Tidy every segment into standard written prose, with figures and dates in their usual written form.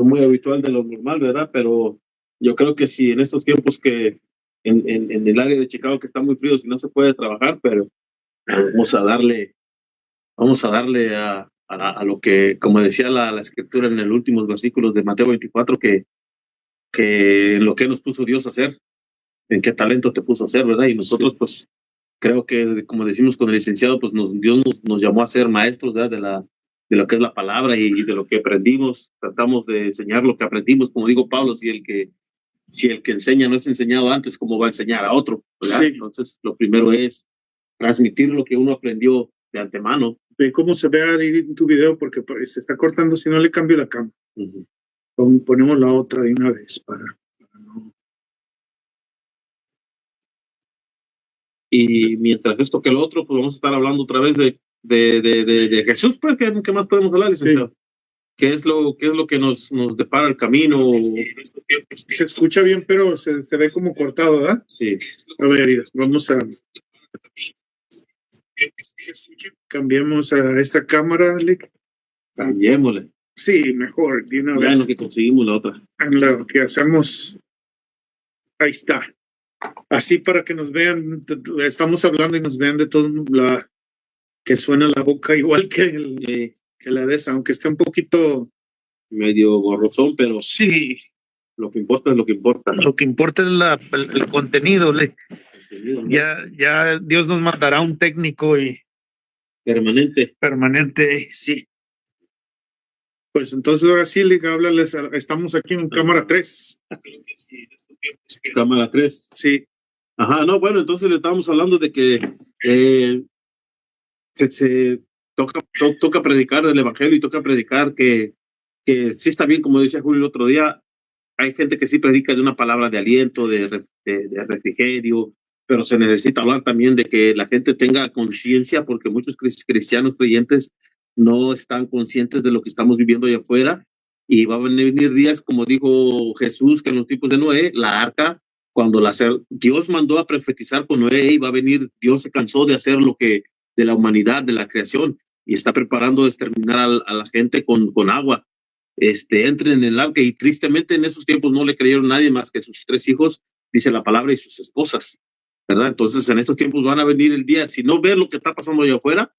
muy habitual de lo normal, ¿verdad? Pero yo creo que si en estos tiempos que en el área de Chicago que está muy frío, si no se puede trabajar, pero vamos a darle, vamos a darle a lo que, como decía la escritura en los últimos versículos de Mateo 24, que en lo que nos puso Dios a hacer, en qué talento te puso a hacer, ¿verdad? Y nosotros, sí, pues, creo que, como decimos con el licenciado, pues Dios nos llamó a ser maestros, ¿verdad? De lo que es la palabra y de lo que aprendimos. Tratamos de enseñar lo que aprendimos. Como digo, Pablo, si el que enseña no es enseñado antes, ¿cómo va a enseñar a otro? ¿Verdad? Sí. Entonces, lo primero es transmitir lo que uno aprendió de antemano. De cómo se ve ahí en tu video, porque se está cortando, si no le cambio la cámara. Ponemos la otra de una vez para no. Y mientras esto que lo otro, pues vamos a estar hablando otra vez de Jesús, pues, ¿qué más podemos hablar, licenciado? Sí. ¿Qué es lo que nos depara el camino? Se escucha bien, pero se ve como cortado, ¿verdad? Sí. A ver, vamos a... Cambiemos a esta cámara, Alec. Cambiémosle. Sí, mejor, de una vez. Bueno, que conseguimos la otra. Lo que hacemos... Ahí está. Así para que nos vean, estamos hablando y nos vean de todo que suena la boca igual que la de esa, aunque esté un poquito medio borrosón, pero sí, lo que importa es lo que importa. Lo que importa es el contenido. ¿No? Ya Dios nos mandará un técnico y permanente, sí. Pues entonces ahora sí, Liga, háblales, estamos aquí en cámara 3. Cámara 3. Sí. Ajá, no, bueno, entonces le estábamos hablando de que se toca predicar el evangelio y toca predicar que sí está bien, como decía Julio el otro día, hay gente que sí predica de una palabra de aliento, de refrigerio, pero se necesita hablar también de que la gente tenga conciencia, porque muchos cristianos creyentes no están conscientes de lo que estamos viviendo allá afuera, y va a venir días, como dijo Jesús, que en los tiempos de Noé, la arca, cuando Dios mandó a profetizar con Noé, y va a venir, Dios se cansó de hacer lo que de la humanidad, de la creación, y está preparando a exterminar a la gente con agua. Entren en el arca, y tristemente en esos tiempos no le creyeron nadie más que sus 3 hijos, dice la palabra, y sus esposas, ¿verdad? Entonces en estos tiempos van a venir el día, si no ver lo que está pasando allá afuera,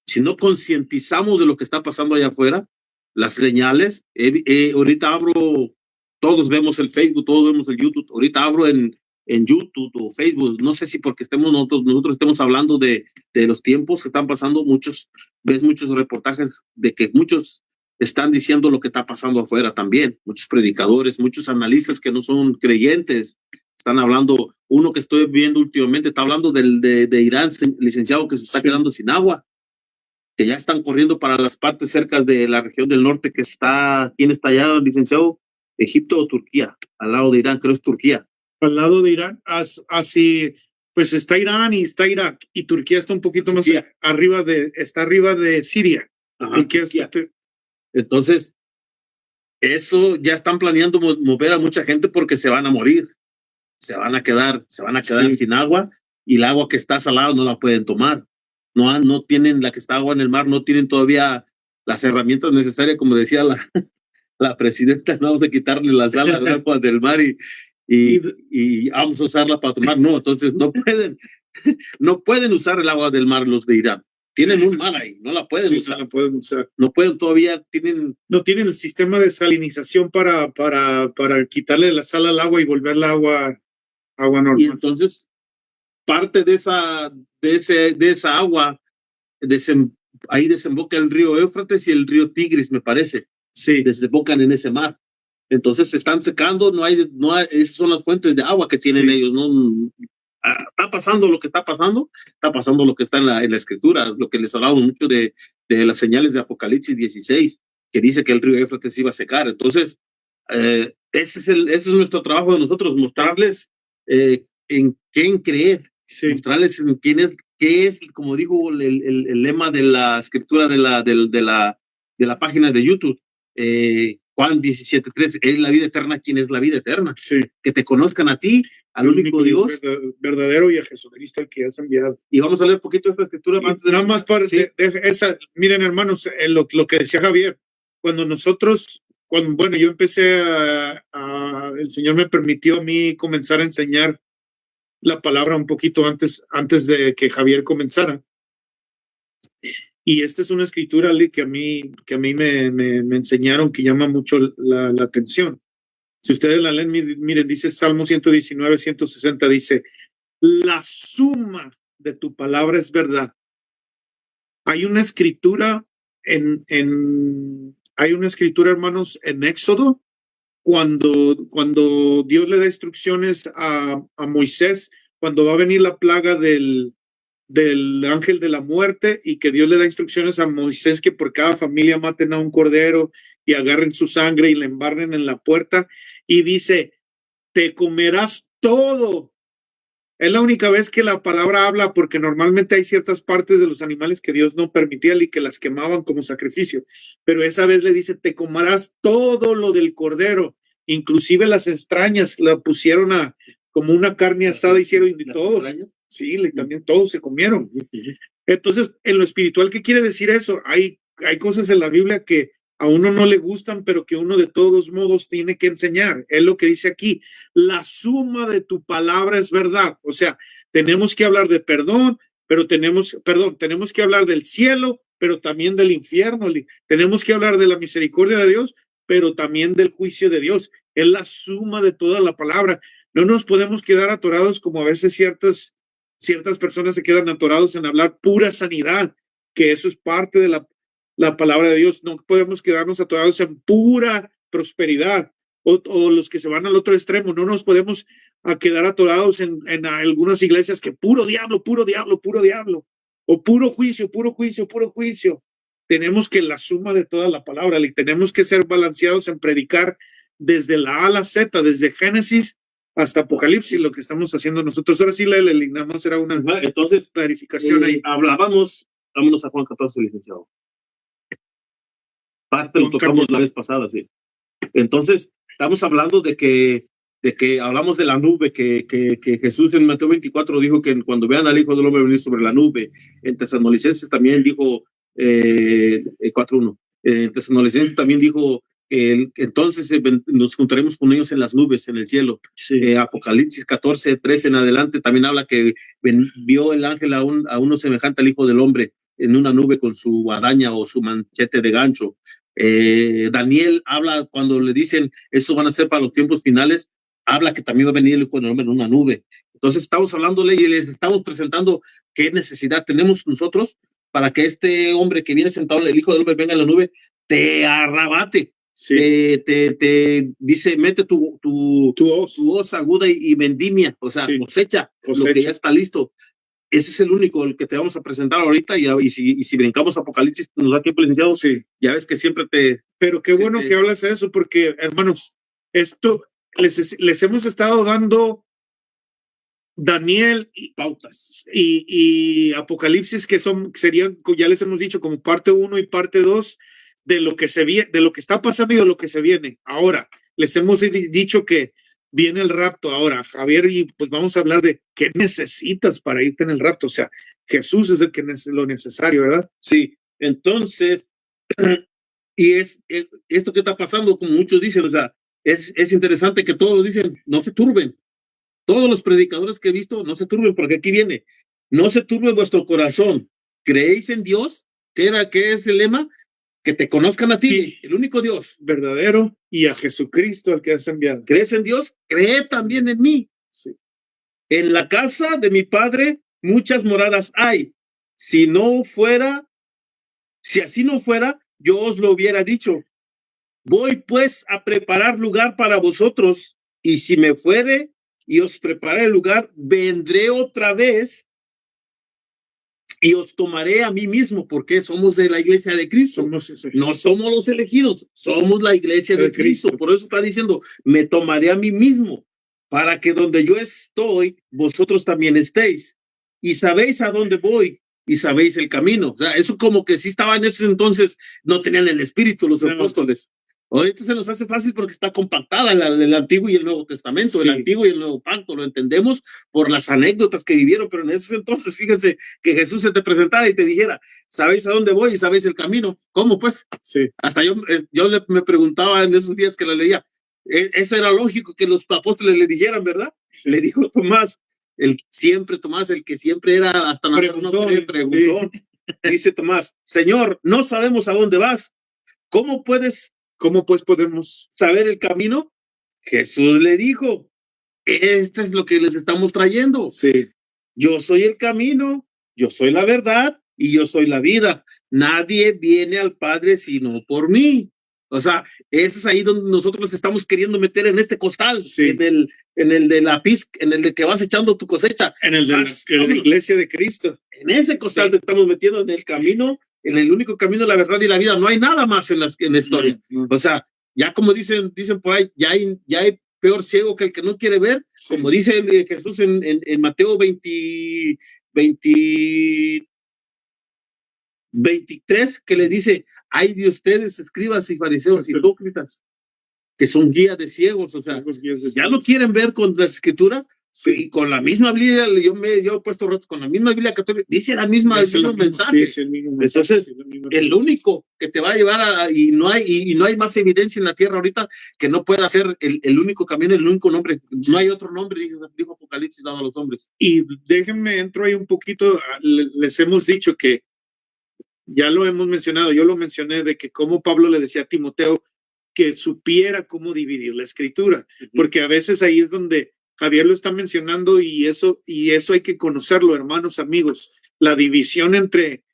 si no concientizamos de lo que está pasando allá afuera, las señales, ahorita abro, todos vemos el Facebook, todos vemos el YouTube, ahorita abro en YouTube o Facebook, no sé si porque nosotros estemos hablando de los tiempos que están pasando, ves muchos reportajes de que muchos están diciendo lo que está pasando afuera también, muchos predicadores, muchos analistas que no son creyentes, están hablando, uno que estoy viendo últimamente está hablando de Irán, licenciado, que se está quedando sin agua, que ya están corriendo para las partes cerca de la región del norte que está, ¿quién está allá, licenciado? ¿Egipto o Turquía? Al lado de Irán, creo es Turquía. Al lado de Irán, así, pues está Irán y está Irak, y Turquía está un poquito más arriba de Siria. Ajá, Turquía. Entonces, eso ya están planeando mover a mucha gente porque se van a morir, se van a quedar sí, sin agua, y el agua que está salada no la pueden tomar. No tienen, la que está agua en el mar, no tienen todavía las herramientas necesarias, como decía la presidenta, no vamos a quitarle la sal al agua del mar y vamos a usarla para tomar. No, entonces no pueden usar el agua del mar los de Irán. Tienen un mar ahí, no la pueden usar. No la pueden usar. No pueden todavía, no tienen el sistema de salinización para quitarle la sal al agua y volverla agua normal. Y entonces, parte de esa agua, ahí desemboca el río Éufrates y el río Tigris, me parece. Sí. Desembocan en ese mar. Entonces se están secando, no hay, esas son las fuentes de agua que tienen ellos, ¿no? Está pasando lo que está pasando lo que está en la escritura, lo que les hablaba mucho de las señales de Apocalipsis 16, que dice que el río Éufrates iba a secar. Entonces, ese es nuestro trabajo de nosotros, mostrarles en quién creer, mostrarles en quién es, qué es, como dijo el lema de la escritura de la página de YouTube, Juan 17:3, es la vida eterna. ¿Quién es la vida eterna? Sí. Que te conozcan a ti, al único Dios verdadero, y a Jesucristo el que has enviado. Y vamos a leer un poquito de esta escritura. Nada más para esa, miren, hermanos, lo que decía Javier, bueno, yo empecé el Señor me permitió a mí comenzar a enseñar la palabra un poquito antes de que Javier comenzara. Y esta es una escritura, Ali, que a mí me enseñaron, que llama mucho la atención. Si ustedes la leen, miren, dice Salmo 119, 160, dice, la suma de tu palabra es verdad. Hay una escritura hermanos, en Éxodo, cuando Dios le da instrucciones a Moisés, cuando va a venir la plaga del ángel de la muerte, y que Dios le da instrucciones a Moisés que por cada familia maten a un cordero y agarren su sangre y la embarren en la puerta, y dice, te comerás todo. Es la única vez que la palabra habla, porque normalmente hay ciertas partes de los animales que Dios no permitía y que las quemaban como sacrificio, pero esa vez le dice, te comerás todo lo del cordero, inclusive las entrañas la pusieron como una carne asada, hicieron y todo. Sí, también todos se comieron. Entonces, en lo espiritual, ¿qué quiere decir eso? Hay cosas en la Biblia que a uno no le gustan, pero que uno de todos modos tiene que enseñar. Es lo que dice aquí, la suma de tu palabra es verdad. O sea, tenemos que hablar de perdón, pero tenemos que hablar del cielo, pero también del infierno. Tenemos que hablar de la misericordia de Dios, pero también del juicio de Dios. Es la suma de toda la palabra. No nos podemos quedar atorados como a veces ciertas personas se quedan atorados en hablar pura sanidad, que eso es parte de la palabra de Dios. No podemos quedarnos atorados en pura prosperidad, o los que se van al otro extremo. No nos podemos quedar atorados en algunas iglesias que puro diablo, o puro juicio. Tenemos que la suma de toda la palabra, y tenemos que ser balanceados en predicar desde la A a la Z, desde Génesis hasta Apocalipsis, lo que estamos haciendo nosotros. Ahora sí, nada más era una clarificación ahí. Vámonos a Juan 14, licenciado. Parte lo tocamos la vez pasada, sí. Entonces, estamos hablando de que hablamos de la nube, que Jesús en Mateo 24 dijo que cuando vean al Hijo del Hombre venir sobre la nube. En Tesalonicenses también dijo 4:1. En Tesalonicenses también dijo entonces nos juntaremos con ellos en las nubes, en el cielo. Sí. Apocalipsis 14:13 en adelante también habla que vio el ángel a uno semejante al Hijo del Hombre en una nube con su guadaña o su manchete de gancho. Daniel habla cuando le dicen esto van a ser para los tiempos finales, habla que también va a venir el Hijo del Hombre en una nube. Entonces estamos hablándole y les estamos presentando qué necesidad tenemos nosotros para que este hombre que viene sentado, el Hijo del Hombre, venga en la nube, te arrebate. Sí. Te dice, mete tu hoz aguda y vendimia, o sea, sí. cosecha lo que ya está listo. Ese es el único el que te vamos a presentar ahorita, y si brincamos Apocalipsis, nos da tiempo, licenciado. Sí. Ya ves que siempre Pero qué bueno que hablas de eso, porque, hermanos, esto les hemos estado dando Daniel y pautas y Apocalipsis, que serían, ya les hemos dicho, como parte 1 y parte 2 de lo que se viene, de lo que está pasando y de lo que se viene. Ahora, les hemos dicho que viene el rapto ahora, Javier, y pues vamos a hablar de qué necesitas para irte en el rapto. O sea, Jesús es el que es lo necesario, ¿verdad? Sí, entonces, y esto que está pasando, como muchos dicen, o sea, es interesante que todos dicen, no se turben. Todos los predicadores que he visto, no se turben, porque aquí viene, no se turbe vuestro corazón. ¿Creéis en Dios? ¿Qué es el lema? Que te conozcan a ti, sí, el único Dios verdadero, y a Jesucristo, al que has enviado. ¿Crees en Dios? Cree también en mí. Sí. En la casa de mi Padre muchas moradas hay. Si así no fuera, yo os lo hubiera dicho. Voy pues a preparar lugar para vosotros, y si me fuere y os preparé el lugar, vendré otra vez y os tomaré a mí mismo, porque somos de la iglesia de Cristo. No somos los elegidos, somos la iglesia de Cristo. Por eso está diciendo, me tomaré a mí mismo, para que donde yo estoy, vosotros también estéis. Y sabéis a dónde voy, y sabéis el camino. O sea, eso como que sí estaba en ese entonces, no tenían el espíritu los apóstoles. Ahorita se nos hace fácil porque está compactada el Antiguo y el Nuevo Testamento, Sí. el Antiguo y el Nuevo Pacto, lo entendemos por las anécdotas que vivieron, pero en ese entonces, fíjense, que Jesús se te presentara y te dijera, ¿sabéis a dónde voy y sabéis el camino? ¿Cómo pues? Sí. Hasta yo me preguntaba en esos días que la leía, eso era lógico que los apóstoles le dijeran, ¿verdad? Sí. Le dijo Tomás, Tomás, el que siempre era hasta Preguntó. preguntó. Sí. Dice Tomás, Señor, no sabemos a dónde vas. ¿Cómo pues podemos saber el camino? Jesús le dijo, esto es lo que les estamos trayendo. Sí. Yo soy el camino, yo soy la verdad y yo soy la vida. Nadie viene al Padre sino por mí. O sea, ese es ahí donde nosotros nos estamos queriendo meter en este costal, sí. en el de la pizca, en el de que vas echando tu cosecha. En el de la iglesia de Cristo. En ese costal te estamos metiendo en el camino, en el único camino, la verdad y la vida. No hay nada más en la historia. O sea, ya como dicen por ahí, ya hay peor ciego que el que no quiere ver, como dice Jesús en Mateo 23, que le dice, ay de ustedes, escribas y fariseos hipócritas, que son guías de ciegos, o sea, ya no quieren ver con la escritura. Sí. Y con la misma Biblia, yo he puesto ratos con la misma Biblia católica, dice el mismo mensaje. Sí, entonces, el único que te va a llevar y no hay más evidencia en la tierra ahorita que no pueda ser el único camino, el único nombre. No hay otro nombre, dijo Apocalipsis, dado a los hombres. Y déjenme, entro ahí un poquito, les hemos dicho que, ya lo hemos mencionado, yo lo mencioné, de que como Pablo le decía a Timoteo que supiera cómo dividir la escritura, porque a veces ahí es donde Javier lo está mencionando y eso hay que conocerlo, hermanos, amigos, la división entre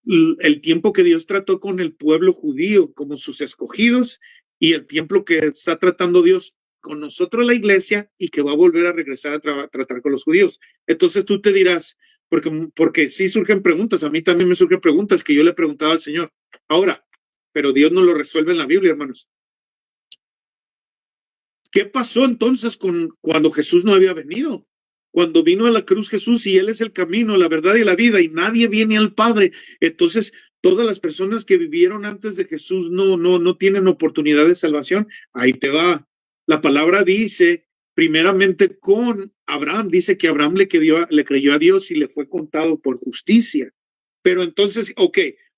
el tiempo que Dios trató con el pueblo judío como sus escogidos y el tiempo que está tratando Dios con nosotros, la iglesia, y que va a volver a regresar a tratar con los judíos. Entonces tú te dirás, porque sí surgen preguntas, a mí también me surgen preguntas que yo le preguntaba al Señor. Ahora, pero Dios no lo resuelve en la Biblia, hermanos. ¿Qué pasó entonces cuando Jesús no había venido? Cuando vino a la cruz Jesús y Él es el camino, la verdad y la vida y nadie viene al Padre. Entonces, todas las personas que vivieron antes de Jesús no tienen oportunidad de salvación. Ahí te va. La palabra dice, primeramente con Abraham, dice que Abraham le creyó a Dios y le fue contado por justicia. Pero entonces,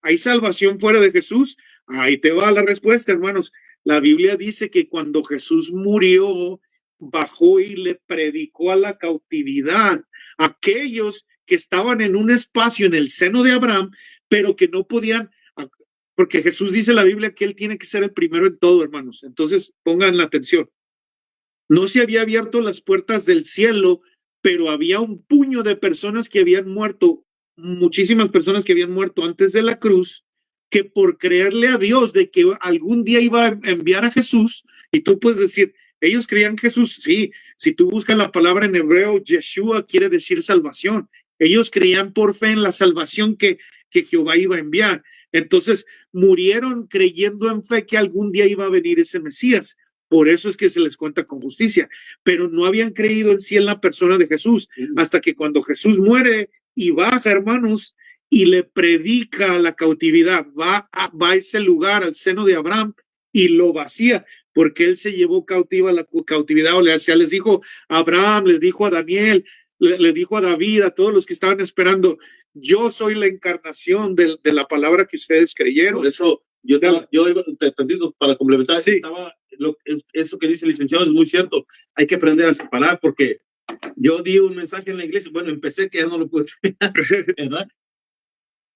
¿hay salvación fuera de Jesús? Ahí te va la respuesta, hermanos. La Biblia dice que cuando Jesús murió, bajó y le predicó a la cautividad, a aquellos que estaban en un espacio en el seno de Abraham, pero que no podían, porque Jesús dice en la Biblia que Él tiene que ser el primero en todo, hermanos. Entonces, pongan la atención. No se había abierto las puertas del cielo, pero había un puño de personas que habían muerto, muchísimas personas que habían muerto antes de la cruz, que por creerle a Dios de que algún día iba a enviar a Jesús, y tú puedes decir, ellos creían Jesús, sí, si tú buscas la palabra en hebreo, Yeshua quiere decir salvación. Ellos creían por fe en la salvación que Jehová iba a enviar. Entonces murieron creyendo en fe que algún día iba a venir ese Mesías. Por eso es que se les cuenta con justicia, pero no habían creído en sí en la persona de Jesús, hasta que cuando Jesús muere y baja, hermanos, y le predica a la cautividad, va a ese lugar, al seno de Abraham, y lo vacía, porque él se llevó cautiva a la cautividad. O sea, les dijo a Abraham, les dijo a Daniel, les dijo a David, a todos los que estaban esperando, yo soy la encarnación de la palabra que ustedes creyeron. Por eso yo para complementar, sí. Eso que dice el licenciado es muy cierto. Hay que aprender a separar, porque yo di un mensaje en la iglesia, bueno, empecé que ya no lo pude, ¿verdad?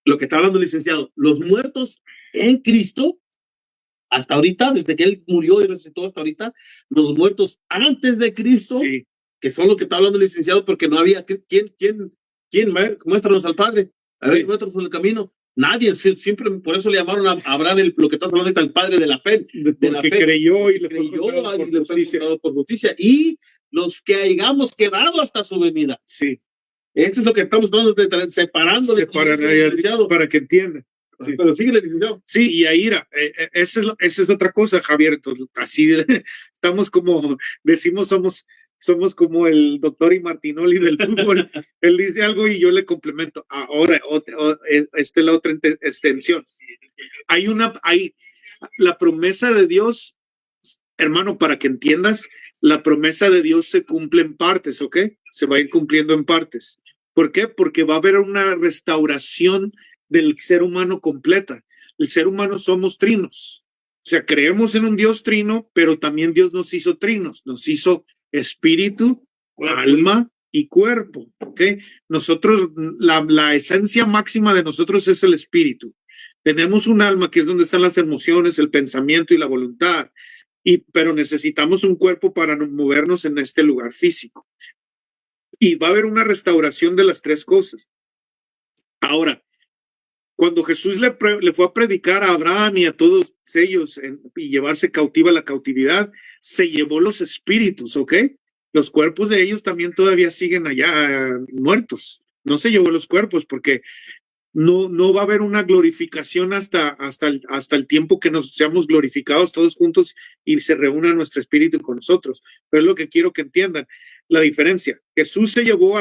Lo que está hablando el licenciado, los muertos en Cristo, hasta ahorita, desde que Él murió y resucitó hasta ahorita, los muertos antes de Cristo, sí, que son lo que está hablando el licenciado, porque no había, ¿quién muéstranos al Padre? A ver, sí, muéstranos el camino. Nadie, siempre, por eso le llamaron a Abraham lo que está hablando ahorita, el padre de la fe. De la fe. Creyó y le fue por justicia. Y los que hayamos quedado hasta su venida. Sí. Esto es lo que estamos separando. Para que entiendan. Sí. Pero sigue, licenciado. Sí, y ahí esa es otra cosa, Javier. Entonces, así estamos como, decimos, somos como el doctor y Martinoli del fútbol. Él dice algo y yo le complemento. Ahora, la otra extensión. La promesa de Dios, hermano, para que entiendas, la promesa de Dios se cumple en partes, ¿ok? Se va a ir cumpliendo en partes. ¿Por qué? Porque va a haber una restauración del ser humano completa. El ser humano somos trinos. O sea, creemos en un Dios trino, pero también Dios nos hizo trinos. Nos hizo espíritu, alma y cuerpo, ¿ok? Nosotros, la esencia máxima de nosotros es el espíritu. Tenemos un alma que es donde están las emociones, el pensamiento y la voluntad. Pero necesitamos un cuerpo para movernos en este lugar físico. Y va a haber una restauración de las tres cosas. Ahora, cuando Jesús le fue a predicar a Abraham y a todos ellos y llevarse cautiva la cautividad, se llevó los espíritus, ¿ok? Los cuerpos de ellos también todavía siguen allá muertos. No se llevó los cuerpos porque no va a haber una glorificación hasta el tiempo que nos seamos glorificados todos juntos y se reúna nuestro espíritu con nosotros. Pero es lo que quiero que entiendan, la diferencia. Jesús se llevó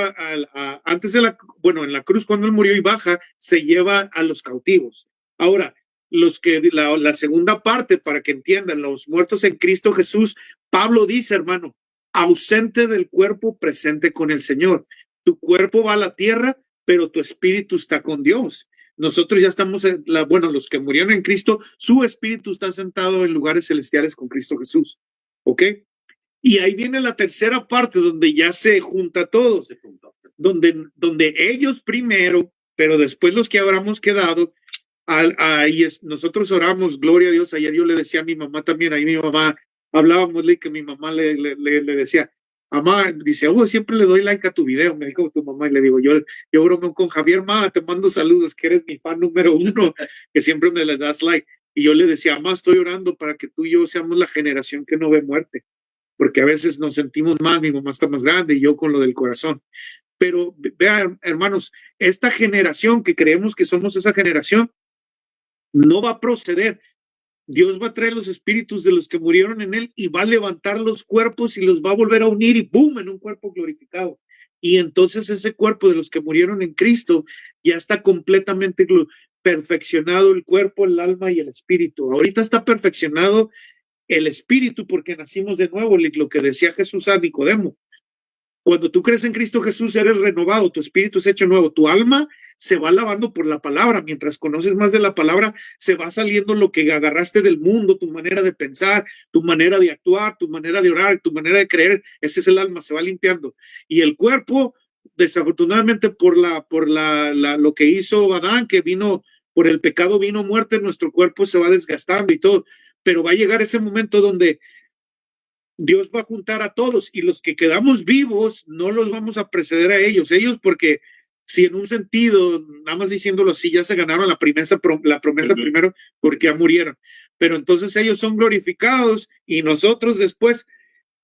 antes de en la cruz cuando él murió y baja, se lleva a los cautivos. Ahora, la segunda parte, para que entiendan, los muertos en Cristo Jesús, Pablo dice, hermano, ausente del cuerpo, presente con el Señor. Tu cuerpo va a la tierra, pero tu espíritu está con Dios. Nosotros ya estamos los que murieron en Cristo, su espíritu está sentado en lugares celestiales con Cristo Jesús. ¿Ok? Y ahí viene la tercera parte donde ya se junta todo, donde ellos primero, pero después los que habremos quedado, nosotros oramos, gloria a Dios. Ayer yo le decía a mi mamá también, ahí mi mamá, hablábamos que mi mamá le decía, mamá, dice, siempre le doy like a tu video, me dijo tu mamá, y le digo, yo bromeo con Javier, mamá, te mando saludos, que eres mi fan número 1, que siempre me le das like. Y yo le decía, mamá, estoy orando para que tú y yo seamos la generación que no ve muerte, porque a veces nos sentimos mal, mi mamá está más grande y yo con lo del corazón. Pero vean, hermanos, esta generación que creemos que somos esa generación, no va a proceder. Dios va a traer los espíritus de los que murieron en él y va a levantar los cuerpos y los va a volver a unir y ¡boom! En un cuerpo glorificado. Y entonces ese cuerpo de los que murieron en Cristo ya está completamente perfeccionado, el cuerpo, el alma y el espíritu. Ahorita está perfeccionado el espíritu porque nacimos de nuevo, lo que decía Jesús a Nicodemo. Cuando tú crees en Cristo Jesús, eres renovado, tu espíritu es hecho nuevo, tu alma se va lavando por la palabra. Mientras conoces más de la palabra, se va saliendo lo que agarraste del mundo, tu manera de pensar, tu manera de actuar, tu manera de orar, tu manera de creer. Ese es el alma, se va limpiando. Y el cuerpo, desafortunadamente por lo que hizo Adán, que vino por el pecado, vino muerte, nuestro cuerpo se va desgastando y todo. Pero va a llegar ese momento donde Dios va a juntar a todos y los que quedamos vivos no los vamos a preceder a ellos porque si en un sentido, nada más diciéndolo así, ya se ganaron la promesa primero porque ya murieron, pero entonces ellos son glorificados y nosotros después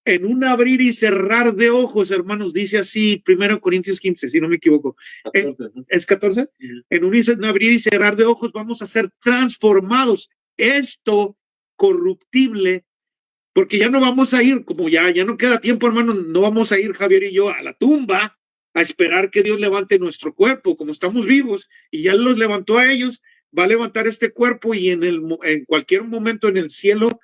en un abrir y cerrar de ojos, hermanos, dice así 1 Corintios 15, si no me equivoco. 14, ¿no? ¿Es 14? En un abrir y cerrar de ojos vamos a ser transformados. Esto corruptible, porque ya no vamos a ir, como ya no queda tiempo, hermano, no vamos a ir Javier y yo a la tumba a esperar que Dios levante nuestro cuerpo, como estamos vivos y ya los levantó a ellos, va a levantar este cuerpo y en cualquier momento en el cielo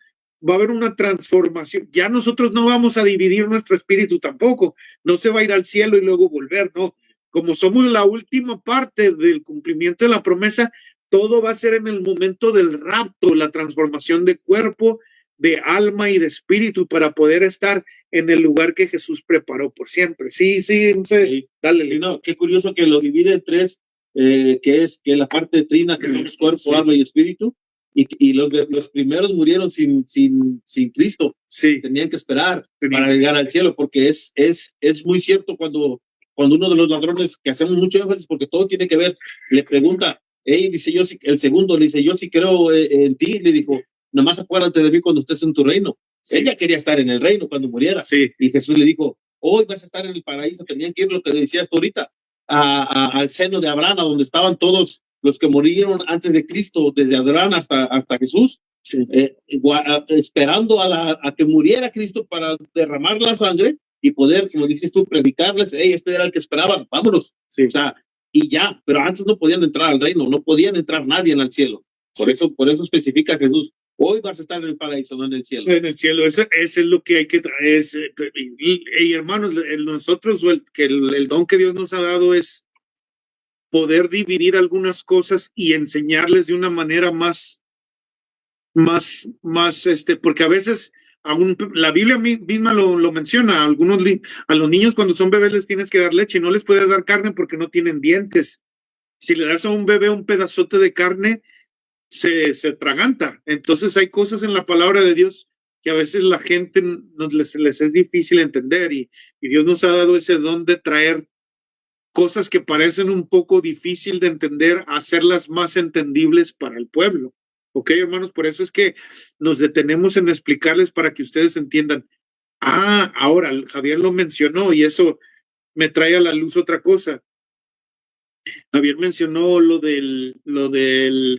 va a haber una transformación. Ya nosotros no vamos a dividir nuestro espíritu tampoco, no se va a ir al cielo y luego volver, no. Como somos la última parte del cumplimiento de la promesa, todo va a ser en el momento del rapto, la transformación de cuerpo, de alma y de espíritu para poder estar en el lugar que Jesús preparó por siempre. Sí, no sé, sí. Dale. Sí, no, qué curioso que lo divide en tres, que es que la parte trina, que somos cuerpo, sí, alma y espíritu, y los primeros murieron sin Cristo. Sí. Tenían que esperar para llegar al cielo, porque es muy cierto cuando uno de los ladrones, que hacemos mucho énfasis porque todo tiene que ver, le pregunta, dice yo, el segundo le dice, yo sí creo en ti, le dijo, nomás acuérdate de mí cuando estés en tu reino. Sí. Ella quería estar en el reino cuando muriera. Sí. Y Jesús le dijo, hoy vas a estar en el paraíso. Tenían que ir, lo que decías tú ahorita, al seno de Abraham, donde estaban todos los que murieron antes de Cristo, desde Abraham hasta Jesús, sí, esperando a que muriera Cristo para derramar la sangre y poder, como dices tú, predicarles, este era el que esperaban, vámonos. Sí. O sea, y ya, pero antes no podían entrar al reino, no podían entrar nadie en el cielo. Por eso especifica Jesús, Hoy vas a estar en el paraíso, no en el cielo. En el cielo, eso es lo que hay que traer. Y hermanos, nosotros, el don que Dios nos ha dado es poder dividir algunas cosas y enseñarles de una manera más, porque a veces aún la Biblia misma lo menciona. A los niños cuando son bebés les tienes que dar leche, no les puedes dar carne porque no tienen dientes. Si le das a un bebé un pedazote de carne, se atraganta. Entonces hay cosas en la palabra de Dios que a veces la gente les es difícil entender y Dios nos ha dado ese don de traer cosas que parecen un poco difícil de entender, hacerlas más entendibles para el pueblo. Ok, hermanos, por eso es que nos detenemos en explicarles para que ustedes entiendan. Ahora Javier lo mencionó y eso me trae a la luz otra cosa. Javier mencionó lo del,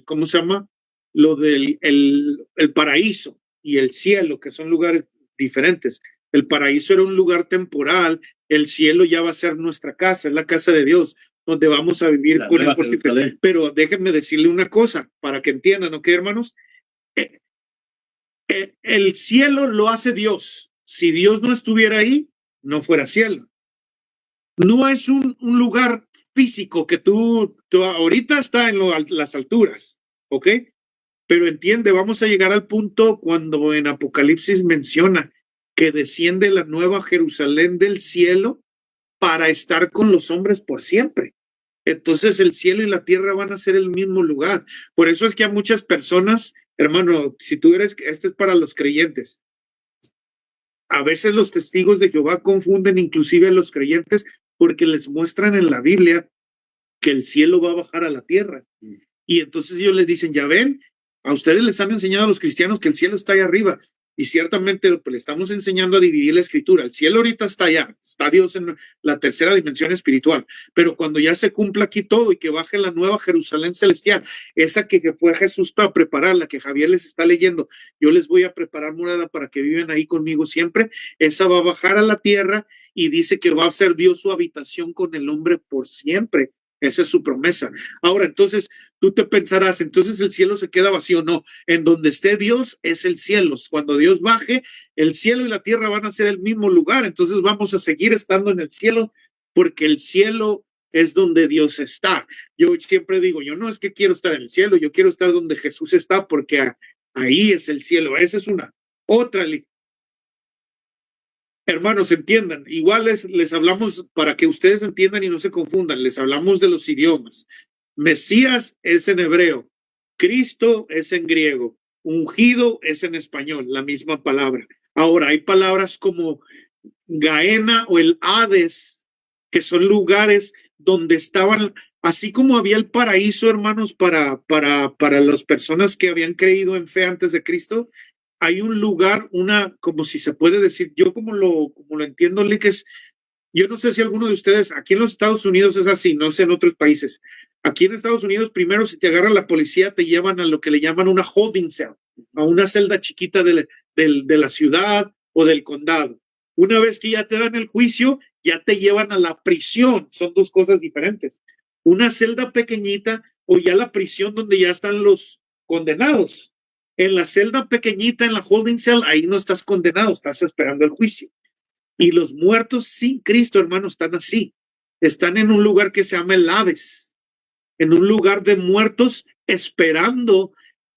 ¿cómo se llama? Lo del el paraíso y el cielo, que son lugares diferentes. El paraíso era un lugar temporal, el cielo ya va a ser nuestra casa, es la casa de Dios, donde vamos a vivir con él por siempre. Pero déjenme decirle una cosa, para que entiendan, ¿ok, hermanos? El cielo lo hace Dios. Si Dios no estuviera ahí, no fuera cielo. No es un lugar físico que tú ahorita está en las alturas, ¿ok? Pero entiende, vamos a llegar al punto cuando en Apocalipsis menciona que desciende la nueva Jerusalén del cielo para estar con los hombres por siempre. Entonces el cielo y la tierra van a ser el mismo lugar. Por eso es que a muchas personas, hermano, si tú eres, este es para los creyentes. A veces los testigos de Jehová confunden inclusive a los creyentes porque les muestran en la Biblia que el cielo va a bajar a la tierra. Y entonces ellos les dicen, ya ven, a ustedes les han enseñado a los cristianos que el cielo está allá arriba. Y ciertamente pues, le estamos enseñando a dividir la escritura. El cielo ahorita está allá, está Dios en la tercera dimensión espiritual. Pero cuando ya se cumpla aquí todo y que baje la nueva Jerusalén celestial, esa que fue Jesús para preparar, la que Javier les está leyendo, yo les voy a preparar morada para que vivan ahí conmigo siempre. Esa va a bajar a la tierra y dice que va a ser Dios su habitación con el hombre por siempre. Esa es su promesa. Ahora, entonces, tú te pensarás, entonces el cielo se queda vacío. No, en donde esté Dios es el cielo. Cuando Dios baje, el cielo y la tierra van a ser el mismo lugar. Entonces vamos a seguir estando en el cielo porque el cielo es donde Dios está. Yo siempre digo, yo no es que quiero estar en el cielo, yo quiero estar donde Jesús está porque ahí es el cielo. Esa es una. Otra. Hermanos, entiendan, igual les hablamos para que ustedes entiendan y no se confundan, les hablamos de los idiomas. Mesías es en hebreo, Cristo es en griego, ungido es en español, la misma palabra. Ahora, hay palabras como Gaena o el Hades, que son lugares donde estaban, así como había el paraíso, hermanos, para las personas que habían creído en fe antes de Cristo. Hay un lugar, como si se puede decir, yo como lo entiendo, Lickes, yo no sé si alguno de ustedes, aquí en los Estados Unidos es así, no sé en otros países. Aquí en Estados Unidos, primero, si te agarra la policía, te llevan a lo que le llaman una holding cell, a una celda chiquita de la ciudad o del condado. Una vez que ya te dan el juicio, ya te llevan a la prisión. Son dos cosas diferentes. Una celda pequeñita o ya la prisión donde ya están los condenados. En la celda pequeñita, en la holding cell, ahí no estás condenado, estás esperando el juicio. Y los muertos sin Cristo, hermano, están así. Están en un lugar que se llama el Hades, en un lugar de muertos esperando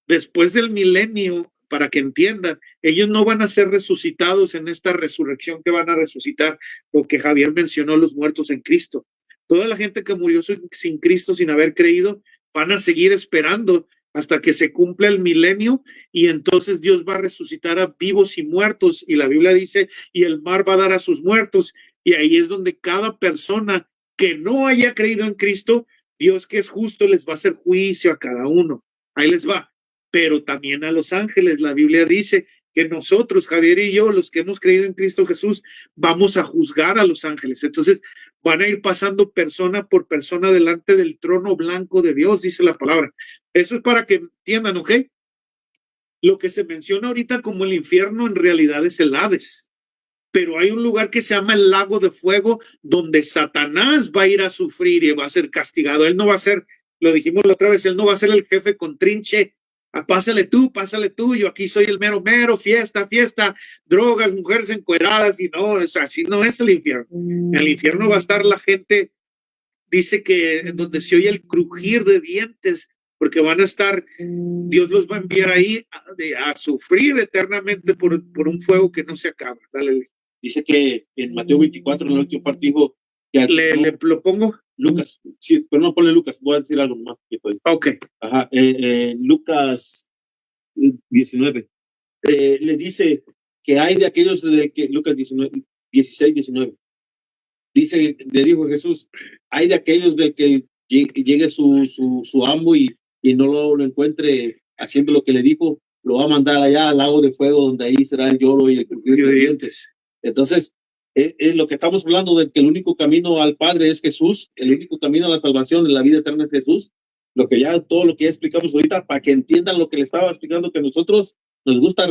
después del milenio, para que entiendan, ellos no van a ser resucitados en esta resurrección que van a resucitar, lo que Javier mencionó, los muertos en Cristo. Toda la gente que murió sin Cristo, sin haber creído, van a seguir esperando hasta que se cumpla el milenio y entonces Dios va a resucitar a vivos y muertos y la Biblia dice y el mar va a dar a sus muertos y ahí es donde cada persona que no haya creído en Cristo, Dios que es justo les va a hacer juicio a cada uno. Ahí les va. Pero también a los ángeles, la Biblia dice que nosotros, Javier y yo, los que hemos creído en Cristo Jesús, vamos a juzgar a los ángeles. Entonces van a ir pasando persona por persona delante del trono blanco de Dios, dice la palabra. Eso es para que entiendan, ¿ok? Lo que se menciona ahorita como el infierno en realidad es el Hades. Pero hay un lugar que se llama el lago de fuego donde Satanás va a ir a sufrir y va a ser castigado. Él no va a ser, lo dijimos la otra vez, él no va a ser el jefe con trinche Pásale tú, yo aquí soy el mero mero, fiesta, drogas, mujeres encueradas, y no, así no es el infierno. En el infierno va a estar la gente, dice que en donde se oye el crujir de dientes, porque van a estar, Dios los va a enviar ahí a sufrir eternamente por un fuego que no se acaba. Dale. Dice que en Mateo 24, en el último partido, ¿Le lo pongo? Lucas, sí, pero no ponle Lucas, voy a decir algo más. Ok. Ajá, Lucas 19. Le dice que hay de aquellos de que Lucas 16-19. Dice, le dijo Jesús, hay de aquellos de que llegue su amo y no lo encuentre haciendo lo que le dijo, lo va a mandar allá al lago de fuego, donde ahí será el lloro y el crujir de dientes. Entonces, es lo que estamos hablando de que el único camino al Padre es Jesús, el único camino a la salvación, en la vida eterna es Jesús. Todo lo que ya explicamos ahorita, para que entiendan lo que le estaba explicando, que nosotros nos gusta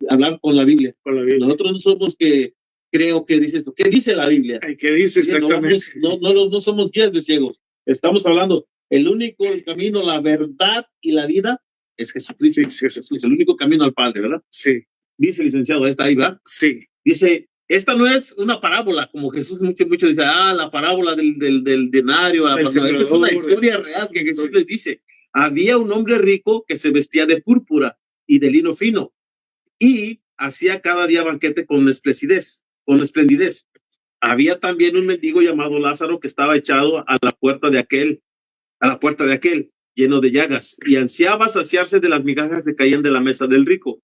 hablar con la Biblia. Nosotros no somos que creo que dice esto. ¿Qué dice la Biblia? ¿Qué dice exactamente? No somos guías de ciegos. Estamos hablando, el único camino, la verdad y la vida es Jesucristo. Sí, Jesús. Es el único camino al Padre, ¿verdad? Sí. Dice el licenciado, está ahí, ¿verdad? Sí. Dice, esta no es una parábola, como Jesús mucho dice, la parábola del denario. Esa es una historia real que Jesús les dice. Había un hombre rico que se vestía de púrpura y de lino fino y hacía cada día banquete con esplendidez. Había también un mendigo llamado Lázaro que estaba echado a la puerta de aquel, lleno de llagas, y ansiaba saciarse de las migajas que caían de la mesa del rico.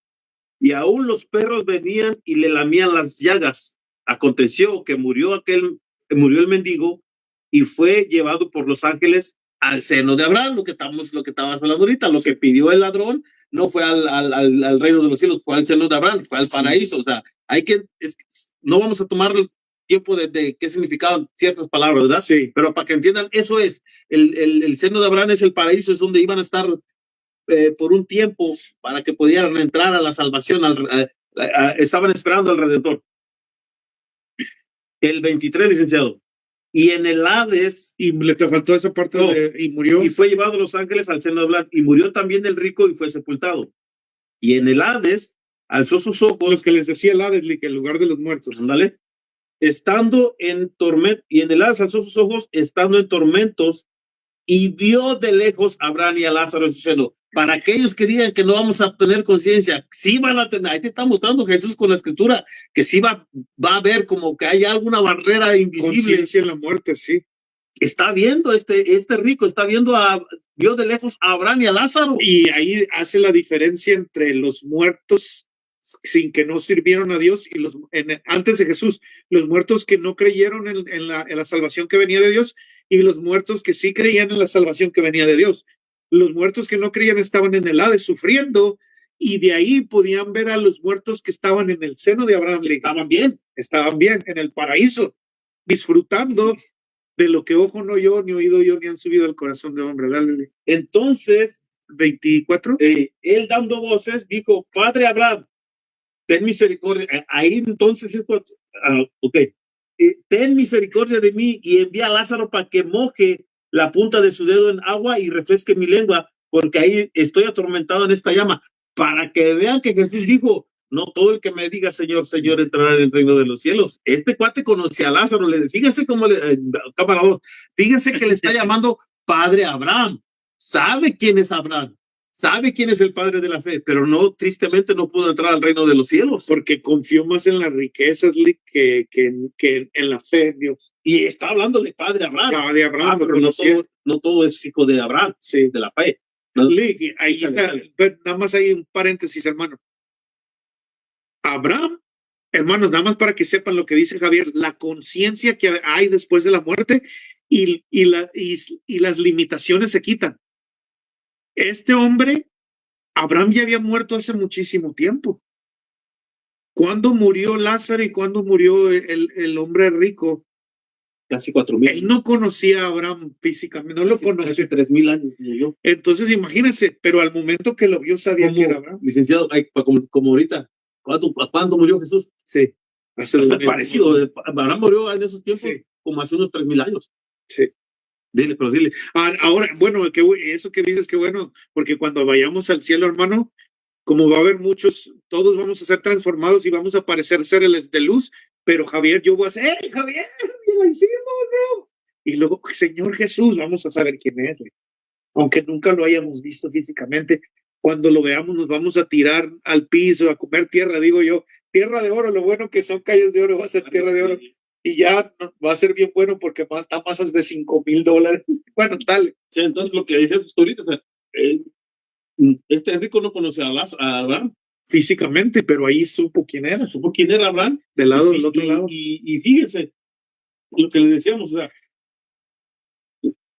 Y aún los perros venían y le lamían las llagas. Aconteció que murió el mendigo y fue llevado por los ángeles al seno de Abraham, lo que estabas hablando ahorita. Lo que pidió el ladrón no fue al reino de los cielos, fue al seno de Abraham, fue al paraíso. O sea, no vamos a tomar el tiempo de qué significaban ciertas palabras, ¿verdad? Sí. Pero para que entiendan, eso es, el seno de Abraham es el paraíso, es donde iban a estar por un tiempo para que pudieran entrar a la salvación. Estaban esperando al Redentor. El 23, licenciado. Y en el Hades. Y le te faltó esa parte y murió. Y fue llevado a los ángeles al seno de Abraham. Y murió también el rico y fue sepultado. Y en el Hades alzó sus ojos. Lo que les decía el Hades, que el lugar de los muertos. ¿Vale? Estando en tormento. Y en el Hades alzó sus ojos, estando en tormentos. Y vio de lejos a Abraham y a Lázaro en su seno. Para aquellos que digan que no vamos a tener conciencia, sí van a tener. Ahí te está mostrando Jesús con la escritura que sí va a ver como que hay alguna barrera invisible. Conciencia en la muerte, sí. Está viendo este rico, vio de lejos a Abraham y a Lázaro. Y ahí hace la diferencia entre los muertos sin que no sirvieron a Dios y antes de Jesús, los muertos que no creyeron en la salvación que venía de Dios y los muertos que sí creían en la salvación que venía de Dios. Los muertos que no creían estaban en el Hades sufriendo y de ahí podían ver a los muertos que estaban en el seno de Abraham. Estaban bien en el paraíso, disfrutando de lo que ojo no oyó, ni oído yo, ni han subido al corazón de hombre. Dale. Entonces, 24. Él dando voces dijo, Padre Abraham, ten misericordia. Ahí entonces ten misericordia de mí y envía a Lázaro para que moje la punta de su dedo en agua y refresque mi lengua, porque ahí estoy atormentado en esta llama, para que vean que Jesús dijo, no todo el que me diga Señor, Señor entrará en el reino de los cielos. Este cuate conocía a Lázaro, fíjense cómo cámara 2, fíjense que le está llamando Padre Abraham, sabe quién es Abraham, sabe quién es el padre de la fe, pero tristemente no pudo entrar al reino de los cielos. Porque confió más en las riquezas que en la fe en Dios. Y está hablando de Padre Abraham. Padre Abraham, pero no todo es hijo de Abraham, sí, de la fe. ¿No? Ahí está, nada más hay un paréntesis, hermano. Abraham, hermanos, nada más para que sepan lo que dice Javier, la conciencia que hay después de la muerte y las limitaciones se quitan. Este hombre, Abraham ya había muerto hace muchísimo tiempo. ¿Cuándo murió Lázaro y cuándo murió el hombre rico? Casi 4,000. Él no conocía a Abraham físicamente, no lo conocía. Hace 3,000 años murió. Entonces, imagínense, pero al momento que lo vio sabía que era Abraham. Licenciado, como ahorita, ¿cuándo murió Jesús? Sí. Hace parecido. Abraham murió en esos tiempos, sí, como hace unos 3,000 años. Sí. Dile, pero dile. Ahora, bueno, eso que dices que bueno, porque cuando vayamos al cielo, hermano, como va a haber muchos, todos vamos a ser transformados y vamos a parecer seres de luz, pero Javier, yo voy a ser, ¡hey, Javier! ¡Ya lo hicimos, bro! Y luego, Señor Jesús, vamos a saber quién es, aunque nunca lo hayamos visto físicamente. Cuando lo veamos, nos vamos a tirar al piso, a comer tierra, digo yo, tierra de oro, lo bueno que son calles de oro, va a ser tierra de oro. Y ya va a ser bien bueno porque está más de $5,000. Bueno, dale. Sí, entonces lo que dices ahorita, o sea, este rico no conoce a Abraham físicamente, pero ahí supo quién era. Supo quién era Abraham. Del otro lado. Y fíjense, lo que le decíamos, o sea,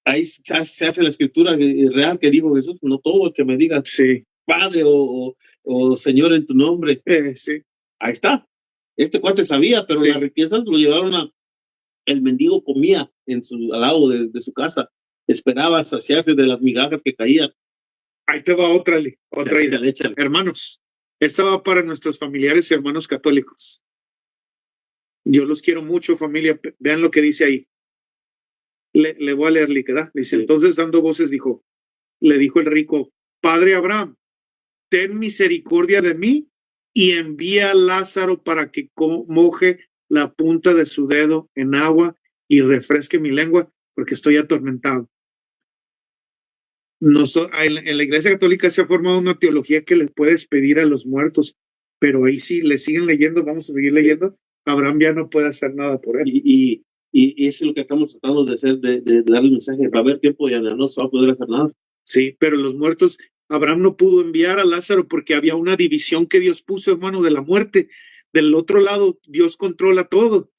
ahí se hace la escritura real que dijo Jesús, no todo el que me diga sí. Padre o Señor en tu nombre. Sí. Ahí está. Este cuate sabía, pero las riquezas lo llevaron a... El mendigo comía al lado de su casa, esperaba saciarse de las migajas que caían. Ahí te va otra idea. Échale. Hermanos, esta va para nuestros familiares y hermanos católicos. Yo los quiero mucho, familia. Vean lo que dice ahí. Le voy a leer líquida. Dice, sí. Entonces dando voces le dijo el rico, Padre Abraham, ten misericordia de mí y envía a Lázaro para que moje la punta de su dedo en agua y refresque mi lengua porque estoy atormentado. En la Iglesia Católica se ha formado una teología que le puedes pedir a los muertos, pero ahí sí le siguen leyendo, vamos a seguir leyendo. Abraham ya no puede hacer nada por él. Y eso es lo que estamos tratando de hacer, de darle el mensaje. Va a haber tiempo y ya no se va a poder hacer nada. Sí, pero los muertos, Abraham no pudo enviar a Lázaro porque había una división que Dios puso, hermano, de la muerte. Del otro lado, Dios controla todo.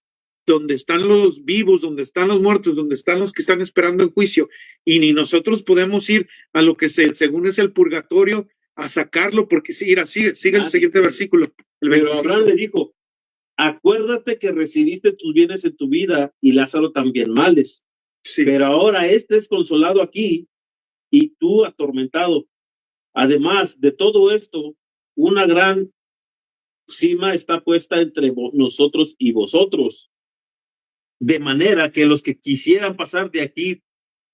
Donde están los vivos, donde están los muertos, donde están los que están esperando el juicio. Y ni nosotros podemos ir a lo que según es el purgatorio a sacarlo, porque sigue el siguiente versículo. Pero Abraham le dijo, acuérdate que recibiste tus bienes en tu vida y Lázaro también males. Sí. Pero ahora este es consolado aquí y tú atormentado. Además de todo esto, una gran cima está puesta entre nosotros y vosotros. De manera que los que quisieran pasar de aquí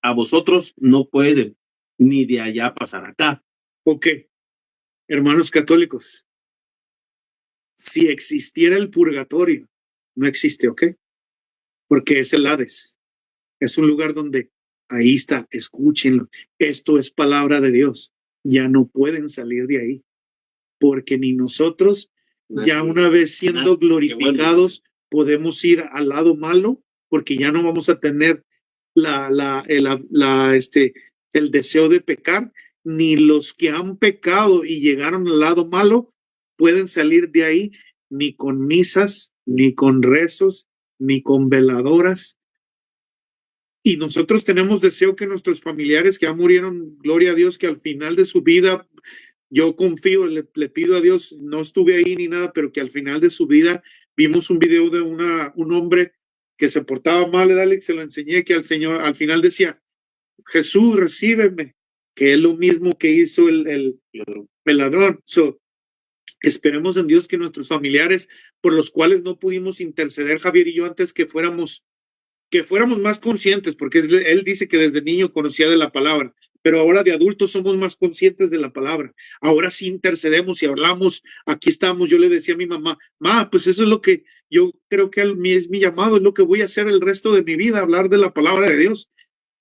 a vosotros no pueden, ni de allá pasar acá. Ok, hermanos católicos, si existiera el purgatorio, no existe, ¿ok? Porque es el Hades. Es un lugar donde, ahí está, escúchenlo, esto es palabra de Dios. Ya no pueden salir de ahí, porque ni nosotros, ya una vez siendo glorificados, podemos ir al lado malo, porque ya no vamos a tener el deseo de pecar, ni los que han pecado y llegaron al lado malo pueden salir de ahí ni con misas, ni con rezos, ni con veladoras. Y nosotros tenemos deseo que nuestros familiares que ya murieron, gloria a Dios, que al final de su vida, yo confío, le pido a Dios, no estuve ahí ni nada, pero que al final de su vida vimos un video de un hombre que se portaba mal, Alex, se lo enseñé, que al final decía, Jesús, recíbeme, que es lo mismo que hizo el ladrón. Esperemos en Dios que nuestros familiares, por los cuales no pudimos interceder, Javier y yo, antes que fuéramos más conscientes, porque él dice que desde niño conocía de la palabra, pero ahora de adultos somos más conscientes de la palabra. Ahora sí intercedemos y hablamos, aquí estamos. Yo le decía a mi mamá, pues eso es lo que yo creo que es mi llamado, es lo que voy a hacer el resto de mi vida, hablar de la palabra de Dios.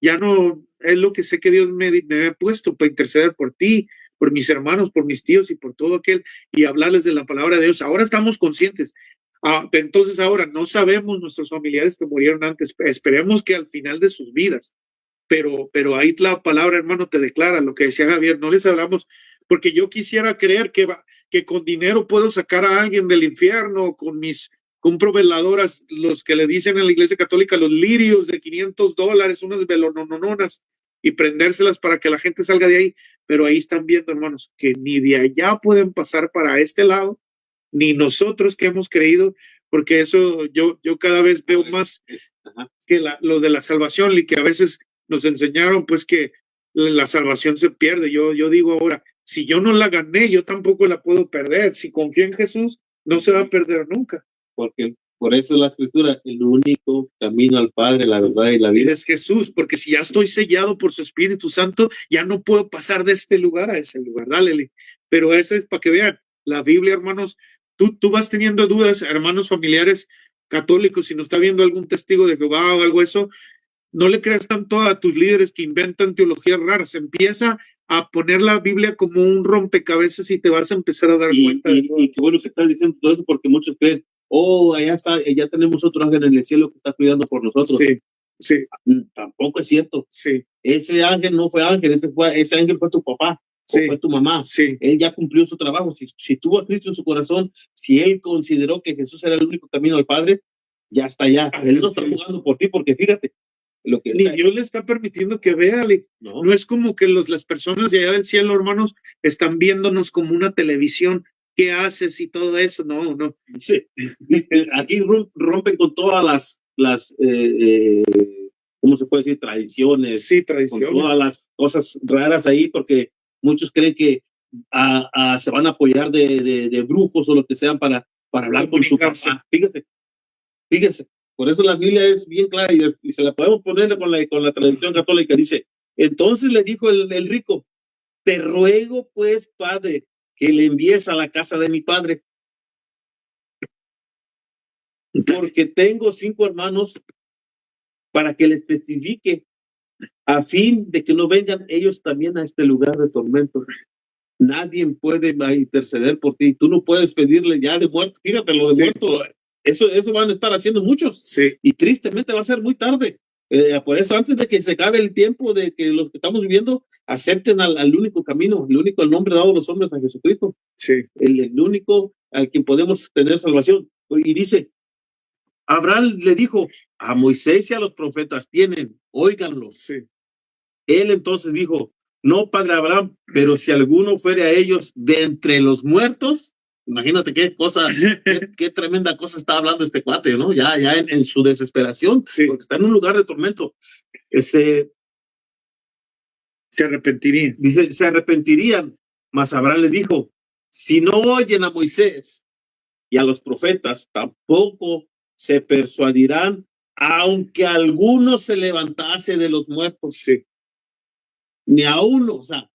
Ya no es lo que sé que Dios me ha puesto para interceder por ti, por mis hermanos, por mis tíos y por todo aquel, y hablarles de la palabra de Dios. Ahora estamos conscientes. Entonces ahora no sabemos nuestros familiares que murieron antes, esperemos que al final de sus vidas, pero ahí la palabra, hermano, te declara lo que decía Javier, no les hablamos, porque yo quisiera creer que con dinero puedo sacar a alguien del infierno, compro veladoras, los que le dicen en la Iglesia Católica, los lirios de $500, unas velonononas, y prendérselas para que la gente salga de ahí, pero ahí están viendo, hermanos, que ni de allá pueden pasar para este lado, ni nosotros que hemos creído, porque eso yo cada vez veo más que lo de la salvación, y que a veces nos enseñaron pues que la salvación se pierde. Yo digo ahora, si yo no la gané, yo tampoco la puedo perder. Si confío en Jesús, no se va a perder nunca. Porque Por eso la escritura, el único camino al Padre, la verdad y la vida. Es Jesús, porque si ya estoy sellado por su Espíritu Santo, ya no puedo pasar de este lugar a ese lugar. Dale. Pero eso es para que vean, la Biblia, hermanos, tú vas teniendo dudas, hermanos familiares católicos, si no está viendo algún testigo de Jehová o algo eso, no le creas tanto a tus líderes que inventan teologías raras. Empieza a poner la Biblia como un rompecabezas y te vas a empezar a dar cuenta. Y qué bueno que estás diciendo todo eso, porque muchos creen, allá está, ya tenemos otro ángel en el cielo que está cuidando por nosotros. Sí. Tampoco es cierto. Sí. Ese ángel no fue ángel, ese ángel fue tu papá. Sí. O fue tu mamá. Sí. Él ya cumplió su trabajo. Si tuvo a Cristo en su corazón, si él consideró que Jesús era el único camino al Padre, ya está allá. Él no está jugando por ti, porque fíjate, lo que ni Dios le está permitiendo que vea. No es como que las personas de allá del cielo, hermanos, están viéndonos como una televisión. ¿Qué haces y todo eso? No. Sí. Aquí rompen con todas las ¿cómo se puede decir? Tradiciones. Sí, tradiciones. Con todas las cosas raras ahí, porque muchos creen que se van a apoyar de brujos o lo que sean para hablar con su papá. Fíjese. Por eso la Biblia es bien clara y se la podemos poner con la tradición católica. Dice, entonces le dijo el rico, te ruego pues, Padre, que le envíes a la casa de mi padre, porque tengo 5 hermanos, para que les testifique, a fin de que no vengan ellos también a este lugar de tormento. Nadie puede interceder por ti. Tú no puedes pedirle ya de muerto. Fíjate, lo de muerto. Eso van a estar haciendo muchos. Sí. Y tristemente va a ser muy tarde. Por eso, antes de que se acabe el tiempo de que los que estamos viviendo acepten al único camino, el nombre dado a los hombres, a Jesucristo. Sí. El único al quien podemos tener salvación. Y dice, Abraham le dijo, a Moisés y a los profetas tienen, óiganlos. Sí. Él entonces dijo, no, padre Abraham, pero si alguno fuere a ellos de entre los muertos, imagínate qué cosa, qué tremenda cosa está hablando este cuate, ¿no? Ya en su desesperación, sí. Porque está en un lugar de tormento. Se arrepentirían. Dice, se arrepentirían, mas Abraham le dijo, si no oyen a Moisés y a los profetas, tampoco se persuadirán, aunque alguno se levantase de los muertos. Sí. Ni a uno, o sea,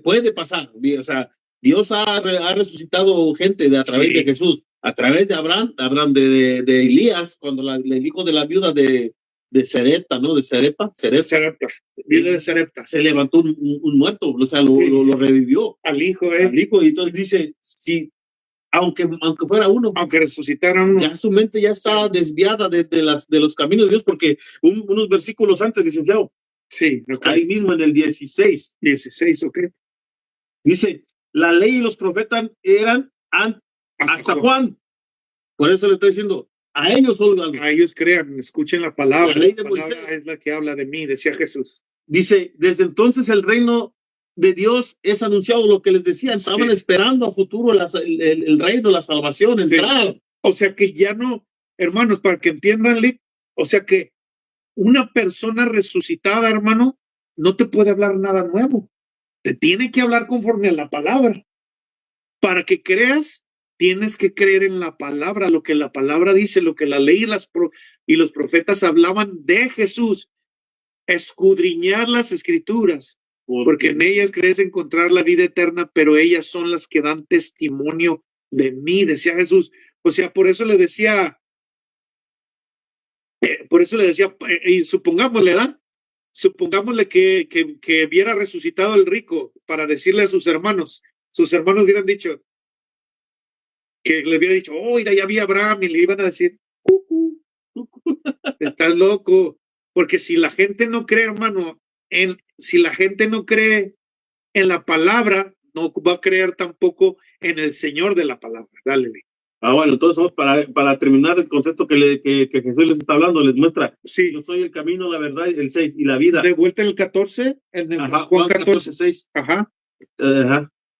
puede pasar, o sea, Dios ha resucitado gente a través de Jesús, a través de Abraham de Elías, cuando el hijo de la viuda de Serepta, ¿no? De Serepta. Viuda de Serepta. Se levantó un muerto, o sea, lo revivió. Al hijo, y entonces dice, sí, aunque fuera uno, aunque resucitara uno, ya su mente ya está desviada de los caminos de Dios, porque unos versículos antes, licenciado, sí, okay. Ahí mismo en el 16, ok. Dice, la ley y los profetas eran hasta Juan. Por eso le estoy diciendo, a ellos oigan. A ellos crean, escuchen la palabra. La ley de Moisés es la que habla de mí, decía Jesús. Dice, desde entonces el reino de Dios es anunciado, lo que les decía, estaban esperando a futuro el reino, la salvación, entrar. O sea que ya no, hermanos, para que entiendan, o sea que una persona resucitada, hermano, no te puede hablar nada nuevo. Te tiene que hablar conforme a la palabra. Para que creas, tienes que creer en la palabra, lo que la palabra dice, lo que la ley y los profetas hablaban de Jesús. Escudriñar las escrituras, porque en ellas crees encontrar la vida eterna, pero ellas son las que dan testimonio de mí, decía Jesús. O sea, por eso le decía, y supongámosle que hubiera resucitado el rico para decirle a sus hermanos hubieran dicho, que le hubiera dicho, mira, ya vi a Abraham, y le iban a decir, estás loco, porque si la gente no cree, hermano, si la gente no cree en la palabra, no va a creer tampoco en el Señor de la palabra. Dale. Bueno, entonces para terminar el contexto que Jesús les está hablando, les muestra, sí, yo soy el camino, la verdad, el 6 y la vida. De vuelta en el 14, Juan 14, 6. Ajá.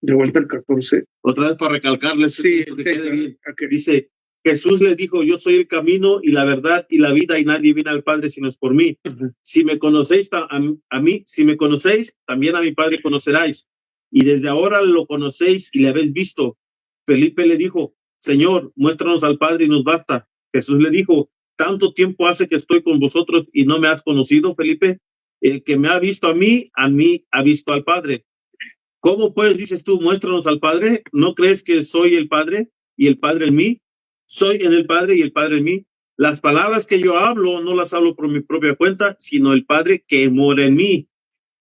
De vuelta el 14. Otra vez para recalcarles. Sí, okay. Dice, Jesús les dijo, yo soy el camino y la verdad y la vida, y nadie viene al Padre sino es por mí. Si me conocéis a mí, si me conocéis, también a mi Padre conoceráis. Y desde ahora lo conocéis y le habéis visto. Felipe le dijo, Señor, muéstranos al Padre y nos basta. Jesús le dijo, ¿tanto tiempo hace que estoy con vosotros y no me has conocido, Felipe? El que me ha visto a mí ha visto al Padre. ¿Cómo pues dices tú, muéstranos al Padre? ¿No crees que soy el Padre y el Padre en mí? Soy en el Padre y el Padre en mí. Las palabras que yo hablo no las hablo por mi propia cuenta, sino el Padre que mora en mí.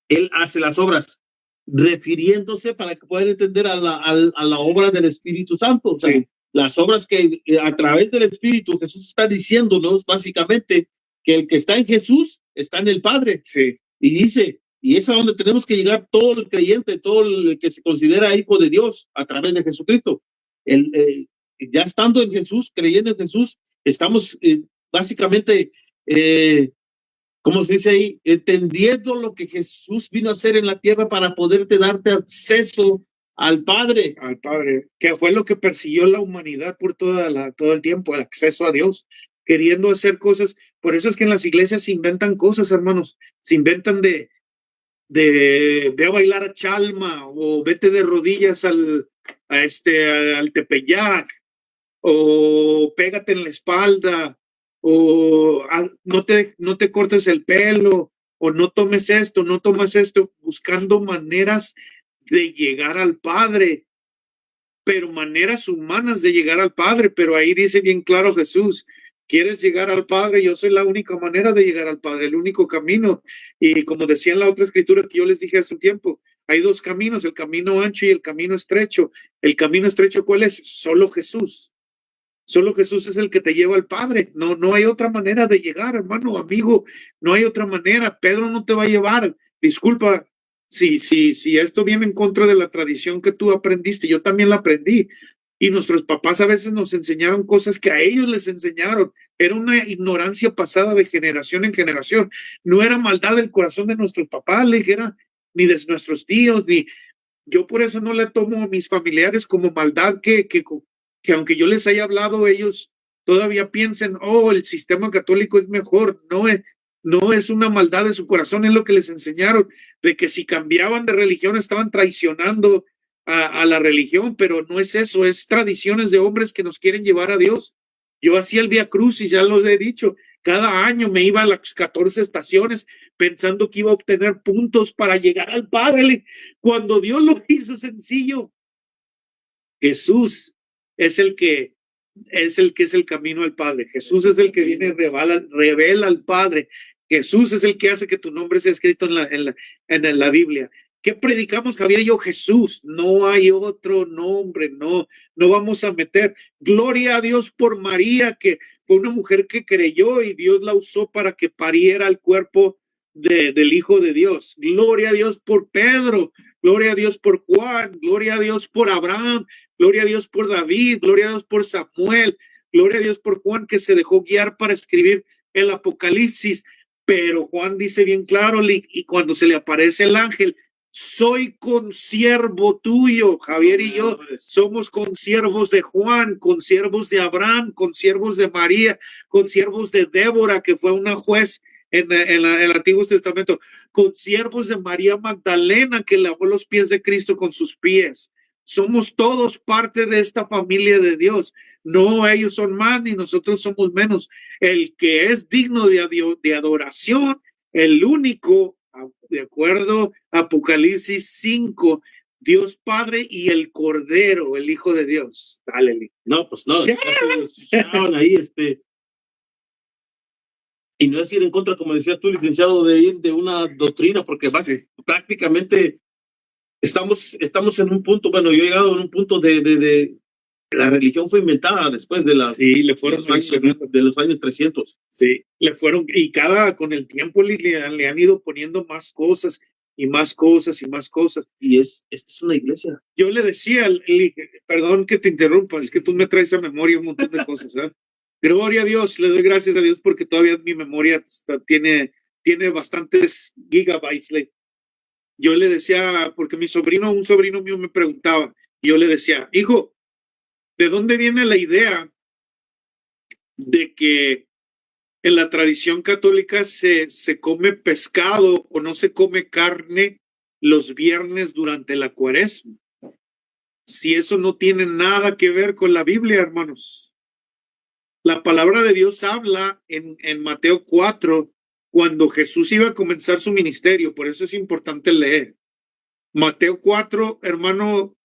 Él hace las obras, refiriéndose para que puedan entender a la obra del Espíritu Santo. O sea, Sí. las obras que a través del Espíritu Jesús está diciéndonos básicamente que el que está en Jesús está en el Padre. Sí. Y dice, y es a donde tenemos que llegar todo el creyente, todo el que se considera hijo de Dios a través de Jesucristo. Ya estando en Jesús, creyendo en Jesús, estamos básicamente, ¿cómo se dice ahí? Entendiendo lo que Jesús vino a hacer en la tierra para poderte darte acceso al Padre. Al Padre, que fue lo que persiguió la humanidad por todo el tiempo, el acceso a Dios, queriendo hacer cosas. Por eso es que en las iglesias se inventan cosas, hermanos. Se inventan de ve a bailar a Chalma, o vete de rodillas al Tepeyac, o pégate en la espalda, o no te cortes el pelo, o no tomes esto, no tomes esto, buscando maneras de llegar al Padre, pero maneras humanas de llegar al Padre. Pero ahí dice bien claro Jesús, ¿quieres llegar al Padre? Yo soy la única manera de llegar al Padre, el único camino. Y como decía en la otra escritura que yo les dije hace un tiempo, hay dos caminos, el camino ancho y el camino estrecho. El camino estrecho, ¿cuál es? Solo Jesús. Solo Jesús es el que te lleva al Padre. No hay otra manera de llegar, hermano, amigo. No hay otra manera. Pedro no te va a llevar. Disculpa, si esto viene en contra de la tradición que tú aprendiste, yo también la aprendí. Y nuestros papás a veces nos enseñaron cosas que a ellos les enseñaron. Era una ignorancia pasada de generación en generación. No era maldad del corazón de nuestros papás, ni de nuestros tíos, ni yo por eso no le tomo a mis familiares como maldad que aunque yo les haya hablado, ellos todavía piensen, oh, el sistema católico es mejor. No es una maldad de su corazón, es lo que les enseñaron, de que si cambiaban de religión estaban traicionando a la religión, pero no es eso, es tradiciones de hombres que nos quieren llevar a Dios. Yo hacía el Vía Crucis, ya los he dicho, cada año me iba a las 14 estaciones pensando que iba a obtener puntos para llegar al Padre, cuando Dios lo hizo sencillo. Jesús es el que es el camino al Padre. Jesús es el que viene y revela al Padre. Jesús es el que hace que tu nombre sea escrito en la Biblia. ¿Qué predicamos, Javier y yo? Jesús, no hay otro nombre, no vamos a meter. Gloria a Dios por María, que fue una mujer que creyó y Dios la usó para que pariera el cuerpo del Hijo de Dios. Gloria a Dios por Pedro, gloria a Dios por Juan, gloria a Dios por Abraham, gloria a Dios por David, gloria a Dios por Samuel, gloria a Dios por Juan, que se dejó guiar para escribir el Apocalipsis. Pero Juan dice bien claro, y cuando se le aparece el ángel, soy consiervo tuyo. Javier y yo somos consiervos de Juan, consiervos de Abraham, consiervos de María, consiervos de Débora, que fue una juez en el Antiguo Testamento, consiervos de María Magdalena, que lavó los pies de Cristo con sus pies. Somos todos parte de esta familia de Dios. No, ellos son más ni nosotros somos menos. El que es digno de adoración, el único, de acuerdo a Apocalipsis 5, Dios Padre y el Cordero, el Hijo de Dios. Dale. No, pues no, estaban ahí, y no es ir en contra, como decías tú, licenciado, de ir de una doctrina, porque prácticamente estamos en un punto, bueno, yo he llegado a un punto de la religión fue inventada después de le fueron de los años 300. Sí, le fueron, y con el tiempo le han ido poniendo más cosas y más cosas y más cosas. Y esta es una iglesia. Yo le decía, perdón que te interrumpa, es que tú me traes a memoria un montón de cosas, ¿eh? Gloria a Dios, le doy gracias a Dios porque todavía mi memoria tiene bastantes gigabytes. Yo le decía, porque un sobrino mío me preguntaba, y yo le decía, hijo, ¿de dónde viene la idea de que en la tradición católica se come pescado o no se come carne los viernes durante la Cuaresma? Si eso no tiene nada que ver con la Biblia, hermanos. La palabra de Dios habla en Mateo 4, cuando Jesús iba a comenzar su ministerio. Por eso es importante leer. Mateo 4, hermano,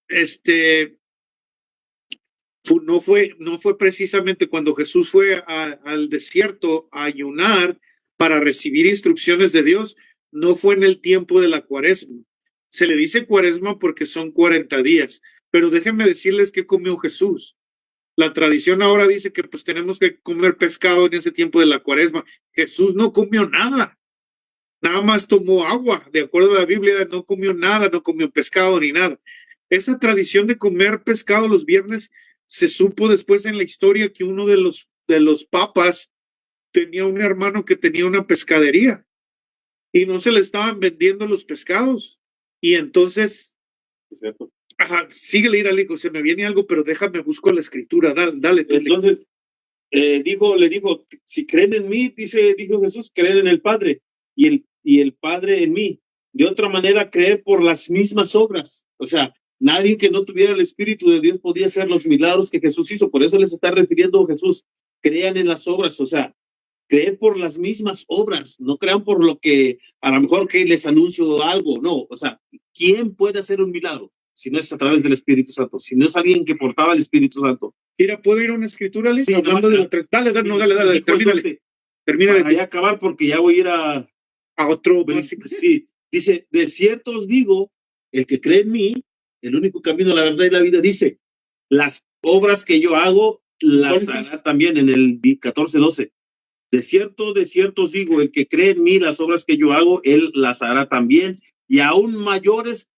no fue precisamente cuando Jesús fue al desierto a ayunar para recibir instrucciones de Dios. No fue en el tiempo de la cuaresma. Se le dice cuaresma porque son 40 días. Pero déjenme decirles qué comió Jesús. La tradición ahora dice que pues tenemos que comer pescado en ese tiempo de la cuaresma. Jesús no comió nada. Nada más tomó agua. De acuerdo a la Biblia, no comió nada, no comió pescado ni nada. Esa tradición de comer pescado los viernes se supo después en la historia que uno de los papas tenía un hermano que tenía una pescadería y no se le estaban vendiendo los pescados. Y entonces, síguele ir al hijo, se me viene algo, pero déjame busco la escritura, dale. Entonces, le dijo, si creen en mí, dijo Jesús, creen en el Padre y el Padre en mí. De otra manera, creer por las mismas obras. O sea, nadie que no tuviera el Espíritu de Dios podía hacer los milagros que Jesús hizo. Por eso les está refiriendo Jesús. Crean en las obras, o sea, creer por las mismas obras. No crean por lo que a lo mejor que les anuncio algo. No, o sea, ¿quién puede hacer un milagro si no es a través del Espíritu Santo? Si no es alguien que portaba el Espíritu Santo. Mira, ¿puedo ir a una escritura, Liz? Sí, hablando de dale, termínale. Para acabar porque ya voy a ir a otro. Sí, dice, de cierto os digo, el que cree en mí, el único camino, la verdad y la vida, dice, las obras que yo hago, las hará también en el 14:12. De cierto os digo, el que cree en mí, las obras que yo hago, él las hará también, y aún mayores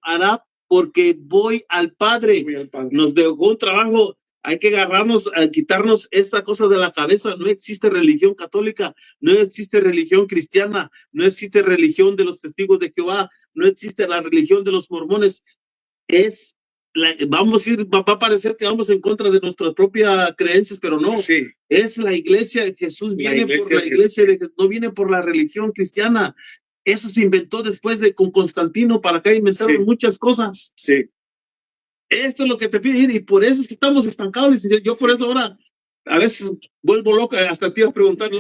hará, porque voy al Padre. Nos dejó un trabajo. Hay que agarrarnos, a quitarnos esa cosa de la cabeza. No existe religión católica, no existe religión cristiana, no existe religión de los testigos de Jehová, no existe la religión de los mormones. Va a parecer que vamos en contra de nuestras propias creencias, pero no. Sí. Es la iglesia. Jesús viene por la iglesia, no viene por la religión cristiana. Eso se inventó después con Constantino, para que inventaron muchas cosas. Sí. Esto es lo que te pide y por eso es que estamos estancados. Yo por eso ahora a veces vuelvo loca, hasta te iba a preguntar,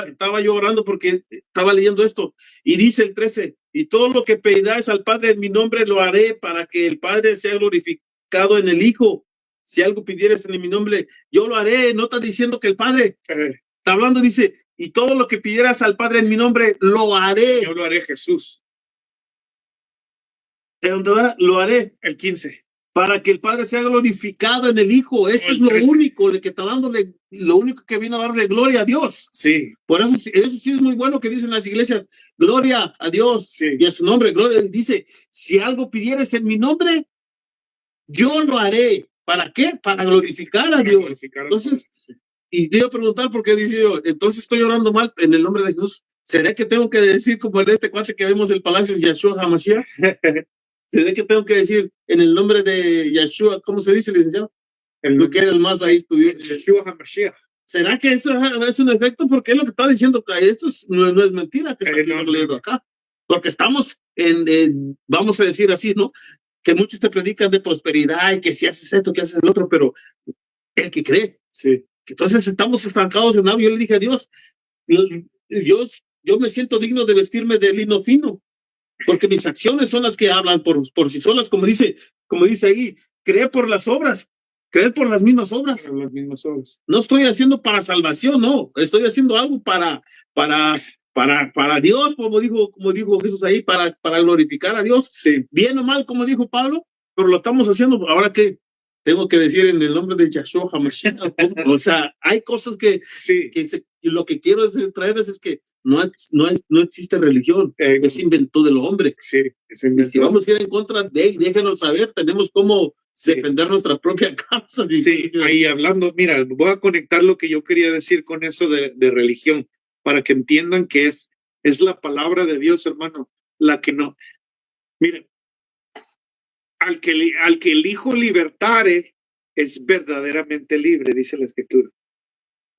estaba yo orando porque estaba leyendo esto y dice el 13, y todo lo que pedáis al Padre en mi nombre lo haré para que el Padre sea glorificado en el Hijo. Si algo pidieres en mi nombre, yo lo haré. No está diciendo que el Padre está hablando, dice, y todo lo que pidieras al Padre en mi nombre lo haré. Yo lo haré, Jesús. Lo haré. El 15. Para que el Padre sea glorificado en el Hijo. Eso es lo único, que está dándole, lo único que viene a darle gloria a Dios. Sí. Por eso sí es muy bueno que dicen las iglesias, gloria a Dios, sí, y a su nombre. Gloria, dice, si algo pidieres en mi nombre, yo lo haré. ¿Para qué? Para glorificar a Dios. Entonces, y yo preguntar por qué dice yo, entonces estoy orando mal en el nombre de Jesús. ¿Será que tengo que decir como en este cuate que vemos el palacio de Yahshua HaMashiach? ¿Será que tengo que decir en el nombre de Yahshua? ¿Cómo se dice, licenciado? Lo que era el más ahí estuviera. Yahshua HaMashiach. ¿Será que eso es un efecto? Porque es lo que está diciendo, que esto no es mentira que está leyendo acá. Porque estamos vamos a decir así, ¿no? Que muchos te predican de prosperidad y que si haces esto, que haces el otro, pero el que cree. Sí. Entonces estamos estancados en algo. Yo le dije a Dios, yo me siento digno de vestirme de lino fino, porque mis acciones son las que hablan por sí solas, como dice ahí, cree por las obras, creer por las mismas obras. Por las mismas obras. No estoy haciendo para salvación, no, estoy haciendo algo para Dios, como dijo Jesús ahí, para glorificar a Dios. Sí. Bien o mal, como dijo Pablo, pero lo estamos haciendo. Ahora que tengo que decir en el nombre de Yahshua HaMashiach. O sea, hay cosas que lo que quiero traerles es que no existe religión, es invento del hombre. Sí, es invento. Si vamos a ir en contra de él, déjenos saber, tenemos cómo defender nuestra propia causa. Sí, ahí hablando, mira, voy a conectar lo que yo quería decir con eso de religión, para que entiendan que es la palabra de Dios, hermano, la que no. Miren, al que el Hijo libertare es verdaderamente libre, dice la Escritura.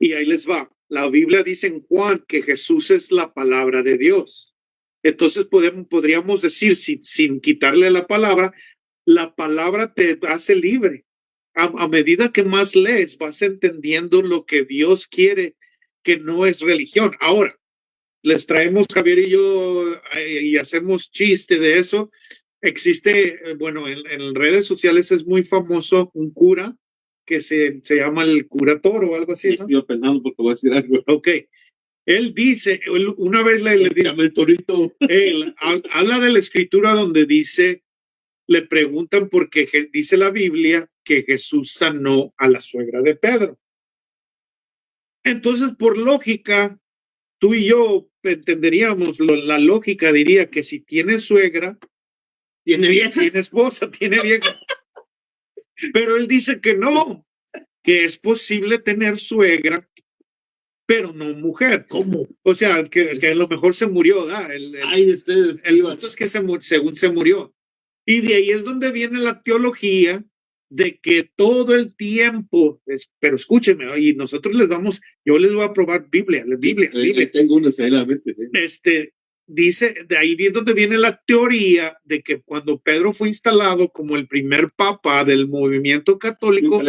Y ahí les va. La Biblia dice en Juan que Jesús es la palabra de Dios. Entonces podríamos decir, sin quitarle la palabra te hace libre. a medida que más lees, vas entendiendo lo que Dios quiere, que no es religión. Ahora, les traemos, Javier y yo, y hacemos chiste de eso. Existe, bueno, en redes sociales es muy famoso un cura que se llama el cura Toro o algo así, ¿no? Estoy pensando porque voy a decir algo. Ok. Él dice, una vez le dice, él habla de la escritura donde dice, le preguntan porque dice la Biblia que Jesús sanó a la suegra de Pedro. Entonces, por lógica, tú y yo entenderíamos, la lógica diría que si tiene suegra, tiene vieja, tiene esposa, tiene vieja. Pero él dice que no, que es posible tener suegra, pero no mujer. ¿Cómo? O sea, que a lo mejor se murió, ¿da? El punto es que según se murió. Y de ahí es donde viene la teología de que todo el tiempo, pero escúchenme, y nosotros yo les voy a probar Biblia. Tengo una seguramente. Dice, de ahí es donde viene la teoría de que cuando Pedro fue instalado como el primer papa del movimiento católico,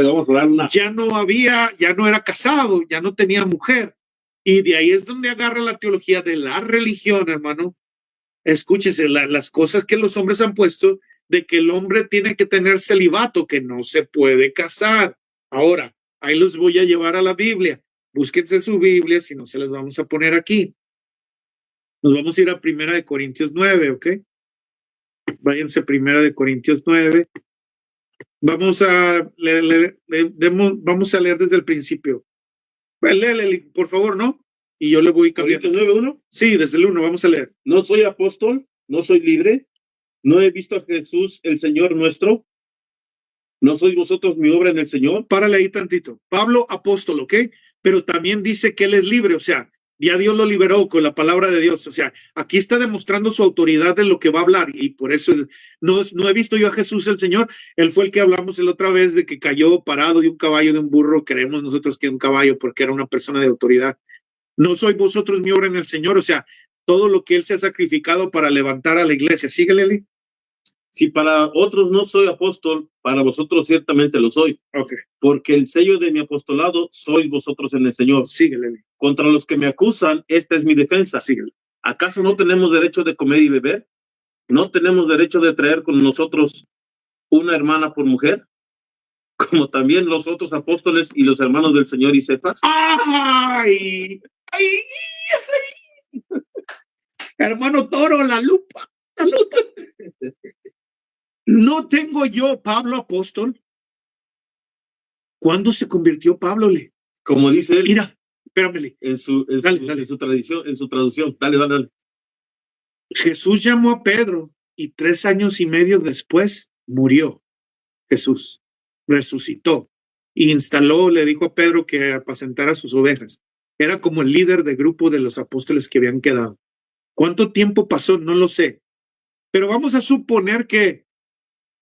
ya no era casado, ya no tenía mujer. Y de ahí es donde agarra la teología de la religión, hermano. Escúchense, las cosas que los hombres han puesto de que el hombre tiene que tener celibato, que no se puede casar. Ahora, ahí los voy a llevar a la Biblia. Búsquense su Biblia, si no se las vamos a poner aquí. Nos vamos a ir a 1 Corintios 9, ¿ok? Váyanse a 1 Corintios 9. Vamos a leer desde el principio. Léele, por favor, ¿no? Y yo le voy cambiando. ¿Corintios 9:1? Sí, desde el 1, vamos a leer. No soy apóstol, no soy libre, no he visto a Jesús, el Señor nuestro. ¿No sois vosotros mi obra en el Señor? Párale ahí tantito. Pablo, apóstol, ¿ok? Pero también dice que él es libre, o sea, ya Dios lo liberó con la palabra de Dios. O sea, aquí está demostrando su autoridad de lo que va a hablar. Y por eso no he visto yo a Jesús el Señor. Él fue el que hablamos la otra vez de que cayó parado de un caballo, de un burro. Creemos nosotros que un caballo porque era una persona de autoridad. No sois vosotros mi obra en el Señor. O sea, todo lo que él se ha sacrificado para levantar a la iglesia. Síguele, Eli. Si para otros no soy apóstol, para vosotros ciertamente lo soy. Okay. Porque el sello de mi apostolado sois vosotros en el Señor. Síguele. Contra los que me acusan, esta es mi defensa. Síguele. ¿Acaso no tenemos derecho de comer y beber? ¿No tenemos derecho de traer con nosotros una hermana por mujer? Como también los otros apóstoles y los hermanos del Señor y Cefas. ¡Ay! Hermano Toro, la lupa. ¿No tengo yo Pablo apóstol? ¿Cuándo se convirtió Pablo? Como dice él. Mira, espérame. En su traducción. Dale. Jesús llamó a Pedro y 3 años y medio después murió. Jesús resucitó y le dijo a Pedro que apacentara sus ovejas. Era como el líder de grupo de los apóstoles que habían quedado. ¿Cuánto tiempo pasó? No lo sé. Pero vamos a suponer que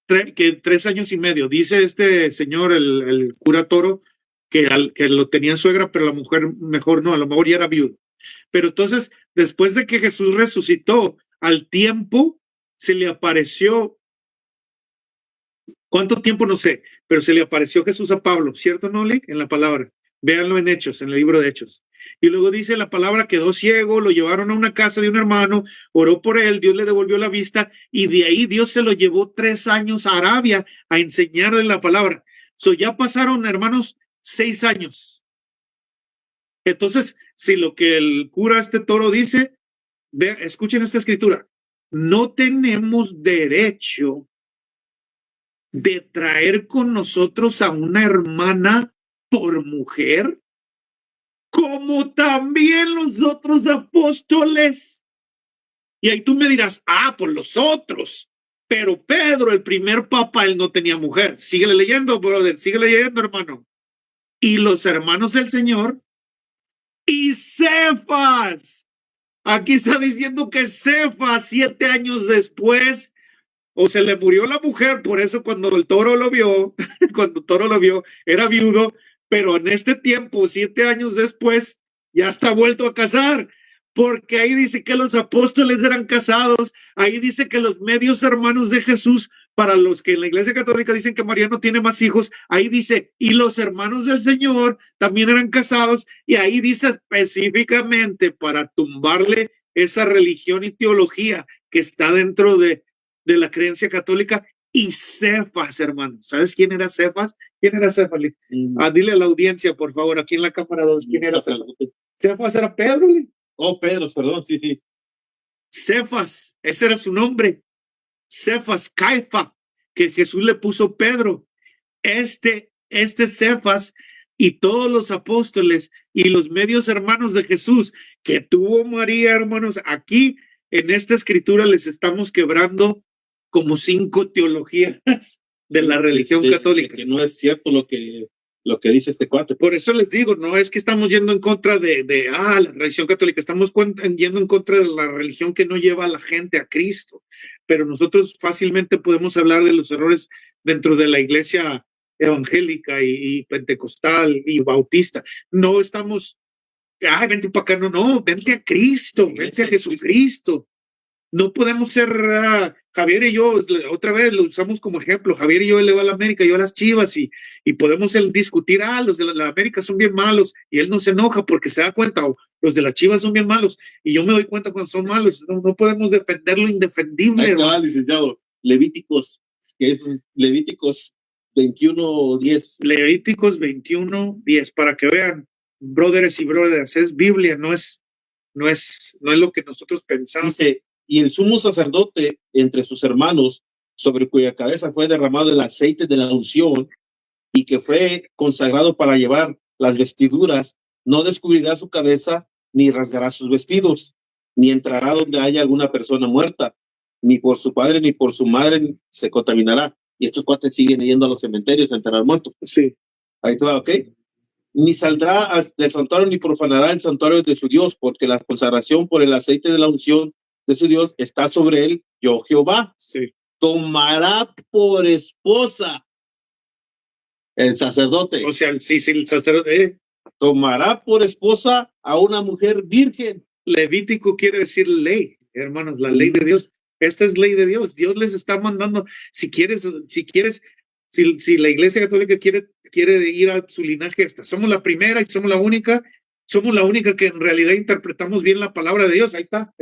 3 años y medio. Dice este señor, el cura Toro, que lo tenía suegra, pero la mujer mejor no, a lo mejor ya era viuda. Pero entonces, después de que Jesús resucitó, al tiempo se le apareció, ¿cuánto tiempo? No sé, pero se le apareció Jesús a Pablo, ¿cierto, no, Lee? En la palabra. Véanlo en Hechos, en el libro de Hechos. Y luego dice la palabra, quedó ciego, lo llevaron a una casa de un hermano, oró por él, Dios le devolvió la vista y de ahí Dios se lo llevó 3 años a Arabia a enseñarle la palabra. Ya pasaron, hermanos, 6 años. Entonces, si lo que el cura Toro dice, escuchen esta escritura, no tenemos derecho de traer con nosotros a una hermana por mujer, como también los otros apóstoles. Y ahí tú me dirás, por los otros. Pero Pedro, el primer papa, él no tenía mujer. Síguele leyendo, brother, sigue leyendo, hermano. Y los hermanos del Señor y Cefas. Aquí está diciendo que Cefas, 7 años después, o se le murió la mujer, por eso cuando el Toro lo vio, era viudo, pero en este tiempo, 7 años después, ya está vuelto a casar, porque ahí dice que los apóstoles eran casados, ahí dice que los medios hermanos de Jesús para los que en la Iglesia Católica dicen que María no tiene más hijos, ahí dice, y los hermanos del Señor también eran casados, y ahí dice específicamente para tumbarle esa religión y teología que está dentro de la creencia católica. Y Cefas, hermano, ¿sabes quién era Cefas? ¿Quién era Cefas? Dile a la audiencia, por favor, aquí en la cámara 2, ¿quién era Cefas? Cefas era Pedro. Oh, Pedro, perdón, sí. Cefas, ese era su nombre. Cefas, Caifa, que Jesús le puso Pedro. Este Cefas y todos los apóstoles y los medios hermanos de Jesús que tuvo María, hermanos, aquí en esta escritura les estamos quebrando como 5 teologías de la religión católica. Que no es cierto lo que dice este cuate. Por eso les digo, no es que estamos yendo en contra de la religión católica, estamos yendo en contra de la religión que no lleva a la gente a Cristo. Pero nosotros fácilmente podemos hablar de los errores dentro de la iglesia evangélica y pentecostal y bautista. No estamos, vente para acá, no, vente a Cristo, vente a Jesucristo. No podemos ser Javier y yo, otra vez lo usamos como ejemplo. Javier y yo, él le va a la América, yo a las Chivas, y podemos discutir, los de la América son bien malos, y él no se enoja porque se da cuenta, los de las Chivas son bien malos, y yo me doy cuenta cuando son malos. No podemos defender lo indefendible. Ahí está, licenciado. Levíticos 21:10. Levíticos 21:10, para que vean, brothers y brothers, es Biblia, no es lo que nosotros pensamos. Dice, y el sumo sacerdote entre sus hermanos, sobre cuya cabeza fue derramado el aceite de la unción y que fue consagrado para llevar las vestiduras, no descubrirá su cabeza ni rasgará sus vestidos, ni entrará donde haya alguna persona muerta, ni por su padre ni por su madre se contaminará. Y estos cuates siguen yendo a los cementerios a enterrar muertos. Sí. Ahí te va, ¿ok? Ni saldrá del santuario ni profanará el santuario de su Dios, porque la consagración por el aceite de la unción de su Dios está sobre él, yo Jehová. Sí. Tomará por esposa el sacerdote. O sea, sí, el sacerdote. Tomará por esposa a una mujer virgen. Levítico quiere decir ley, hermanos, la ley de Dios. Esta es ley de Dios. Dios les está mandando, si la Iglesia Católica quiere ir a su linaje, somos la primera y somos la única que en realidad interpretamos bien la palabra de Dios. Ahí está,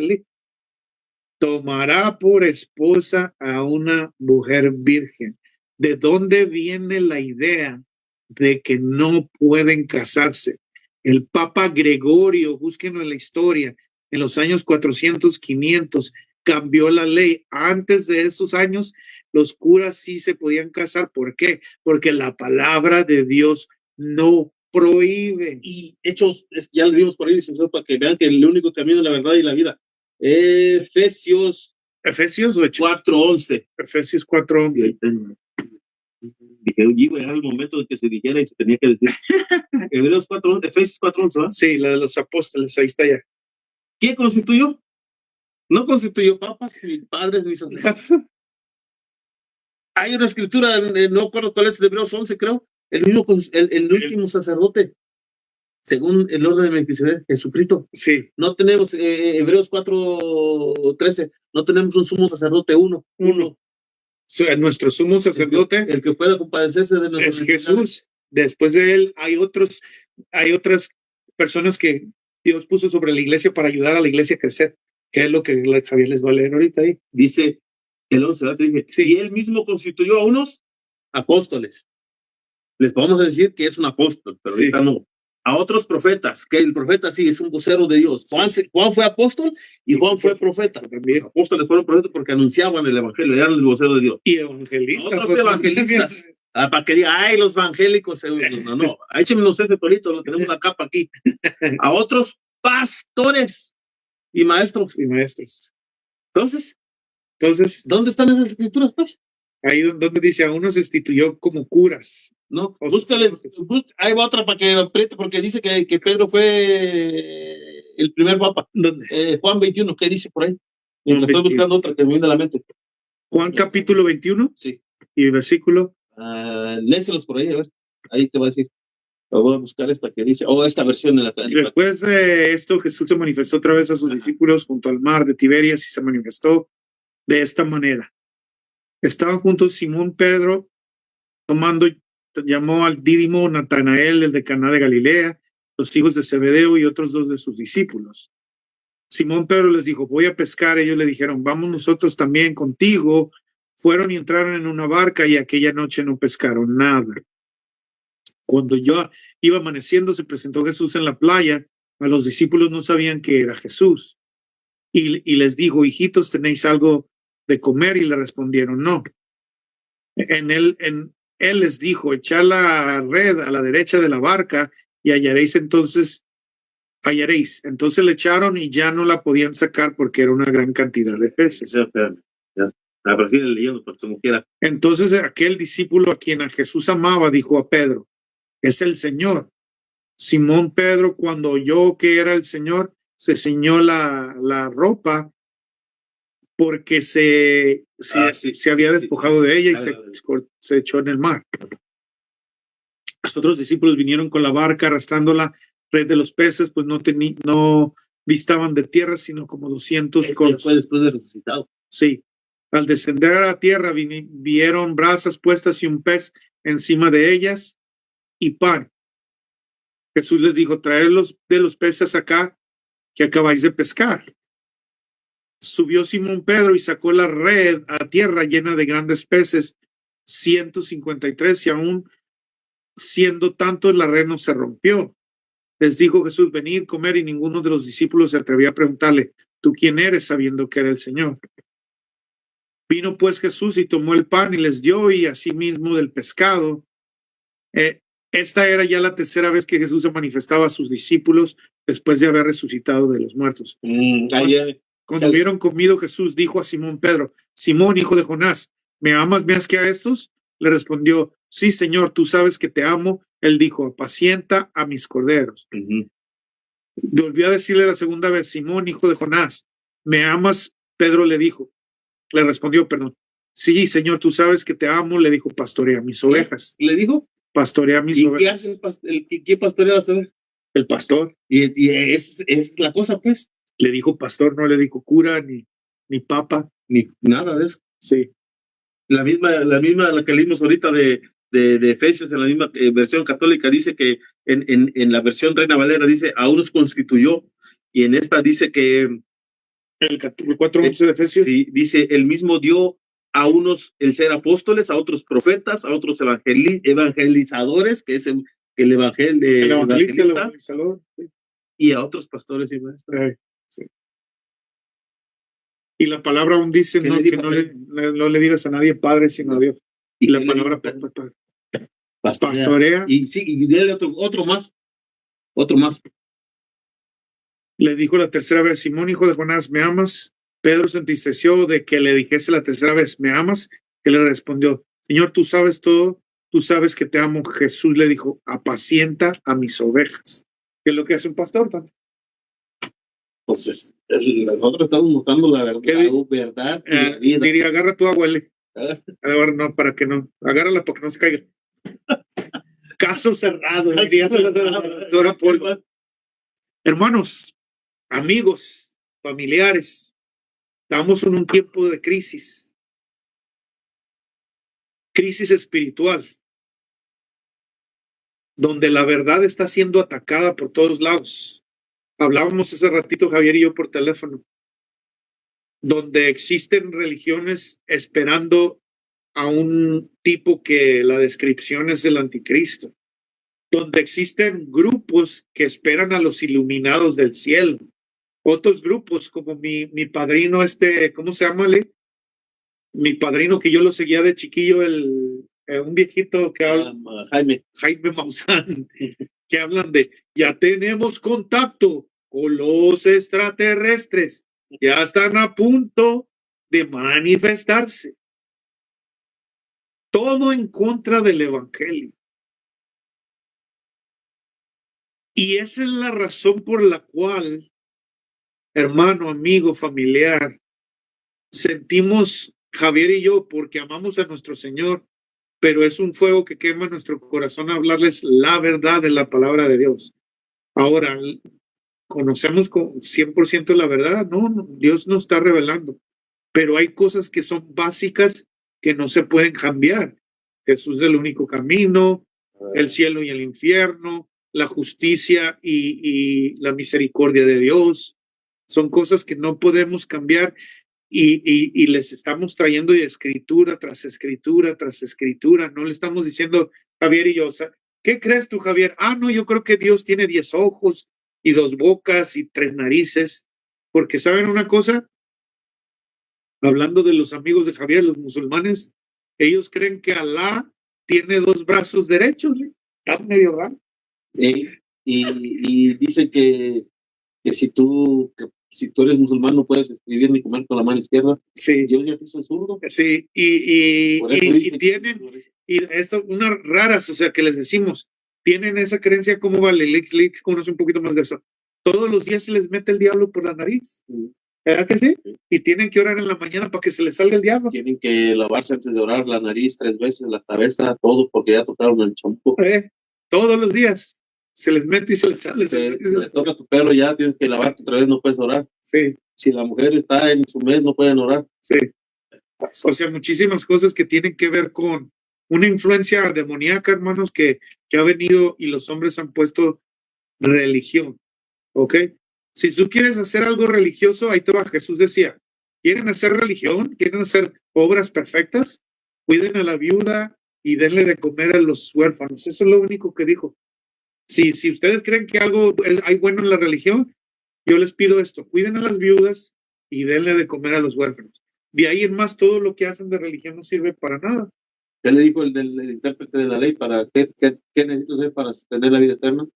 tomará por esposa a una mujer virgen. ¿De dónde viene la idea de que no pueden casarse? El Papa Gregorio, búsquenlo en la historia, en los años 400, 500, cambió la ley. Antes de esos años, los curas sí se podían casar. ¿Por qué? Porque la palabra de Dios no prohíbe. Y Hechos, ya lo vimos por ahí, para que vean que el único camino es la verdad y la vida. Efesios o Hechos 4:11. Efesios 4:11. Dije, iba a llegar el momento de que se dijera y se tenía que decir. Efesios 4:11, ¿verdad? Sí, la de los apóstoles, ahí está ya. ¿Quién constituyó? No constituyó papas, ni padres, ni sacerdotes. Hay una escritura, no recuerdo cuál es, de Hebreos 11, creo. El último sacerdote, según el orden de Melquisedec, Jesucristo. Sí. No tenemos, Hebreos 4:13, no tenemos un sumo sacerdote uno. Nuestro sumo sacerdote, el que pueda compadecerse de nosotros, es Jesús. Después de él hay otras personas que Dios puso sobre la iglesia para ayudar a la iglesia a crecer, que es lo que Javier les va a leer ahorita ahí. Dice el 11, dice, sí. Y él mismo constituyó a unos apóstoles. Les vamos a decir que es un apóstol, pero sí, ahorita no. A otros profetas, que el profeta sí es un vocero de Dios. Juan fue apóstol y Juan fue profeta. También. Los apóstoles fueron profetas porque anunciaban el evangelio, eran el vocero de Dios. Y evangelistas. Otros evangelistas. Para que diga, los evangélicos. No. Échemenos ese torito, lo tenemos la capa aquí. A otros pastores y maestros. Entonces, ¿dónde están esas escrituras, pues? Ahí donde dice, a unos instituyó como curas. No, ahí va otra para que apriete, porque dice que Pedro fue el primer papa. Juan 21, ¿qué dice por ahí? Estoy buscando otra que me viene a la mente. Juan capítulo 21. Sí. Y el versículo. Léselos por ahí, a ver. Ahí te va a decir. Voy a buscar esta que dice, esta versión en la. Después de esto, Jesús se manifestó otra vez a sus discípulos junto al mar de Tiberias y se manifestó de esta manera. Estaban juntos Simón Pedro tomando, llamó al Dídimo Natanael, el de Caná de Galilea, los hijos de Zebedeo y otros 2 de sus discípulos. Simón Pedro les dijo, voy a pescar. Ellos le dijeron, vamos nosotros también contigo. Fueron y entraron en una barca y aquella noche no pescaron nada. Cuando yo iba amaneciendo, se presentó Jesús en la playa. A los discípulos no sabían que era Jesús. Y les dijo, hijitos, ¿tenéis algo de comer? Y le respondieron, no. Él les dijo, echad la red a la derecha de la barca y hallaréis. Entonces le echaron y ya no la podían sacar porque era una gran cantidad de peces. Entonces aquel discípulo a quien a Jesús amaba dijo a Pedro, es el Señor. Simón Pedro, cuando oyó que era el Señor, se ciñó la ropa porque se había despojado de ella y se echó en el mar. Los otros discípulos vinieron con la barca arrastrando la red de los peces, pues no distaban de tierra, sino como 200 codos. Fue después de resucitado. Sí. Al descender a la tierra vieron brasas puestas y un pez encima de ellas y pan. Jesús les dijo, traedlos de los peces acá que acabáis de pescar. Subió Simón Pedro y sacó la red a tierra llena de grandes peces, 153, y aún siendo tantos la red no se rompió. Les dijo Jesús, venid, comer, y ninguno de los discípulos se atrevía a preguntarle, ¿tú quién eres? Sabiendo que era el Señor. Vino pues Jesús y tomó el pan y les dio, y asimismo del pescado. Esta era ya la tercera vez que Jesús se manifestaba a sus discípulos después de haber resucitado de los muertos. Cuando hubieron comido, Jesús dijo a Simón Pedro, Simón, hijo de Jonás, ¿me amas más que a estos? Le respondió, sí, Señor, tú sabes que te amo. Él dijo, apacienta a mis corderos. Volvió a decirle la segunda vez, Simón, hijo de Jonás, ¿me amas? Pedro le respondió, sí, Señor, tú sabes que te amo. Le dijo, pastorea mis ovejas. ¿Le dijo? Pastorea mis ovejas. ¿Qué pastorea vas a ver? El pastor. Y es la cosa, pues. Le dijo pastor, no le dijo cura, ni papa. Ni nada de eso. Sí. La misma la que leímos ahorita de Efesios, en la misma versión católica, dice que en la versión Reina Valera dice, a unos constituyó, y en esta dice que el 4:11 de Efesios. Sí, dice, el mismo dio a unos el ser apóstoles, a otros profetas, a otros evangelizadores, que es el evangelista, sí. Y a otros pastores y maestros. Sí. Y la palabra aún dice no le digas a nadie padre sino a Dios. Y la palabra pastorea. Y sí, y dile otro más. Le dijo la tercera vez, Simón, hijo de Jonás, ¿me amas? Pedro se entristeció de que le dijese la tercera vez, ¿me amas? Que le respondió, Señor, tú sabes todo, tú sabes que te amo. Jesús le dijo, apacienta a mis ovejas. ¿Qué es lo que hace un pastor también? Entonces, nosotros estamos mostrando la verdad y la vida. Diría, agarra tu abuela. Ahora no, para que no. Agárrala para que no se caiga. Caso cerrado. Hermanos, amigos, familiares, estamos en un tiempo de crisis espiritual, donde la verdad está siendo atacada por todos lados. Hablábamos hace ratito, Javier y yo, por teléfono, donde existen religiones esperando a un tipo que la descripción es del anticristo, donde existen grupos que esperan a los iluminados del cielo, otros grupos como mi padrino, ¿cómo se llama? Mi padrino, que yo lo seguía de chiquillo, un viejito que habla, Jaime Maussan, que hablan de, ya tenemos contacto con los extraterrestres, ya están a punto de manifestarse. Todo en contra del evangelio. Y esa es la razón por la cual, hermano, amigo, familiar, sentimos, Javier y yo, porque amamos a nuestro Señor, pero es un fuego que quema nuestro corazón a hablarles la verdad de la palabra de Dios. Ahora, ¿conocemos con 100% la verdad? No, Dios nos está revelando, pero hay cosas que son básicas que no se pueden cambiar. Jesús es el único camino, el cielo y el infierno, la justicia y la misericordia de Dios. Son cosas que no podemos cambiar y les estamos trayendo de escritura tras escritura tras escritura. No le estamos diciendo, Javier y yo, o sea, ¿qué crees tú, Javier? No, yo creo que Dios tiene 10 ojos y 2 bocas y 3 narices. Porque ¿saben una cosa? Hablando de los amigos de Javier, los musulmanes, ellos creen que Alá tiene 2 brazos derechos. Está medio raro. Y dicen que si tú eres musulmán no puedes escribir ni comer con la mano izquierda. Sí. Dios ya hizo zurdo. Sí, y tienen, y esto, unas raras, o sea, que les decimos, tienen esa creencia. ¿Cómo vale? Leaks conoce un poquito más de eso. Todos los días se les mete el diablo por la nariz. ¿Verdad que sí? Y tienen que orar en la mañana para que se les salga el diablo. Tienen que lavarse antes de orar la nariz 3 veces, la cabeza, todo, porque ya tocaron el champú. Todos los días se les mete y se les sale. Se les toca a tu perro, ya tienes que lavarte otra vez, no puedes orar. Sí. Si la mujer está en su mes, no pueden orar. Sí. O sea, muchísimas cosas que tienen que ver con una influencia demoníaca, hermanos, que ha venido y los hombres han puesto religión. ¿Ok? Si tú quieres hacer algo religioso, ahí te va. Jesús decía, ¿quieren hacer religión? ¿Quieren hacer obras perfectas? Cuiden a la viuda y denle de comer a los huérfanos. Eso es lo único que dijo. Si ustedes creen que algo hay bueno en la religión, yo les pido esto, cuiden a las viudas y denle de comer a los huérfanos. De ahí en más, todo lo que hacen de religión no sirve para nada. ¿Qué le dijo el del intérprete de la ley? ¿Qué necesito hacer para tener la vida eterna?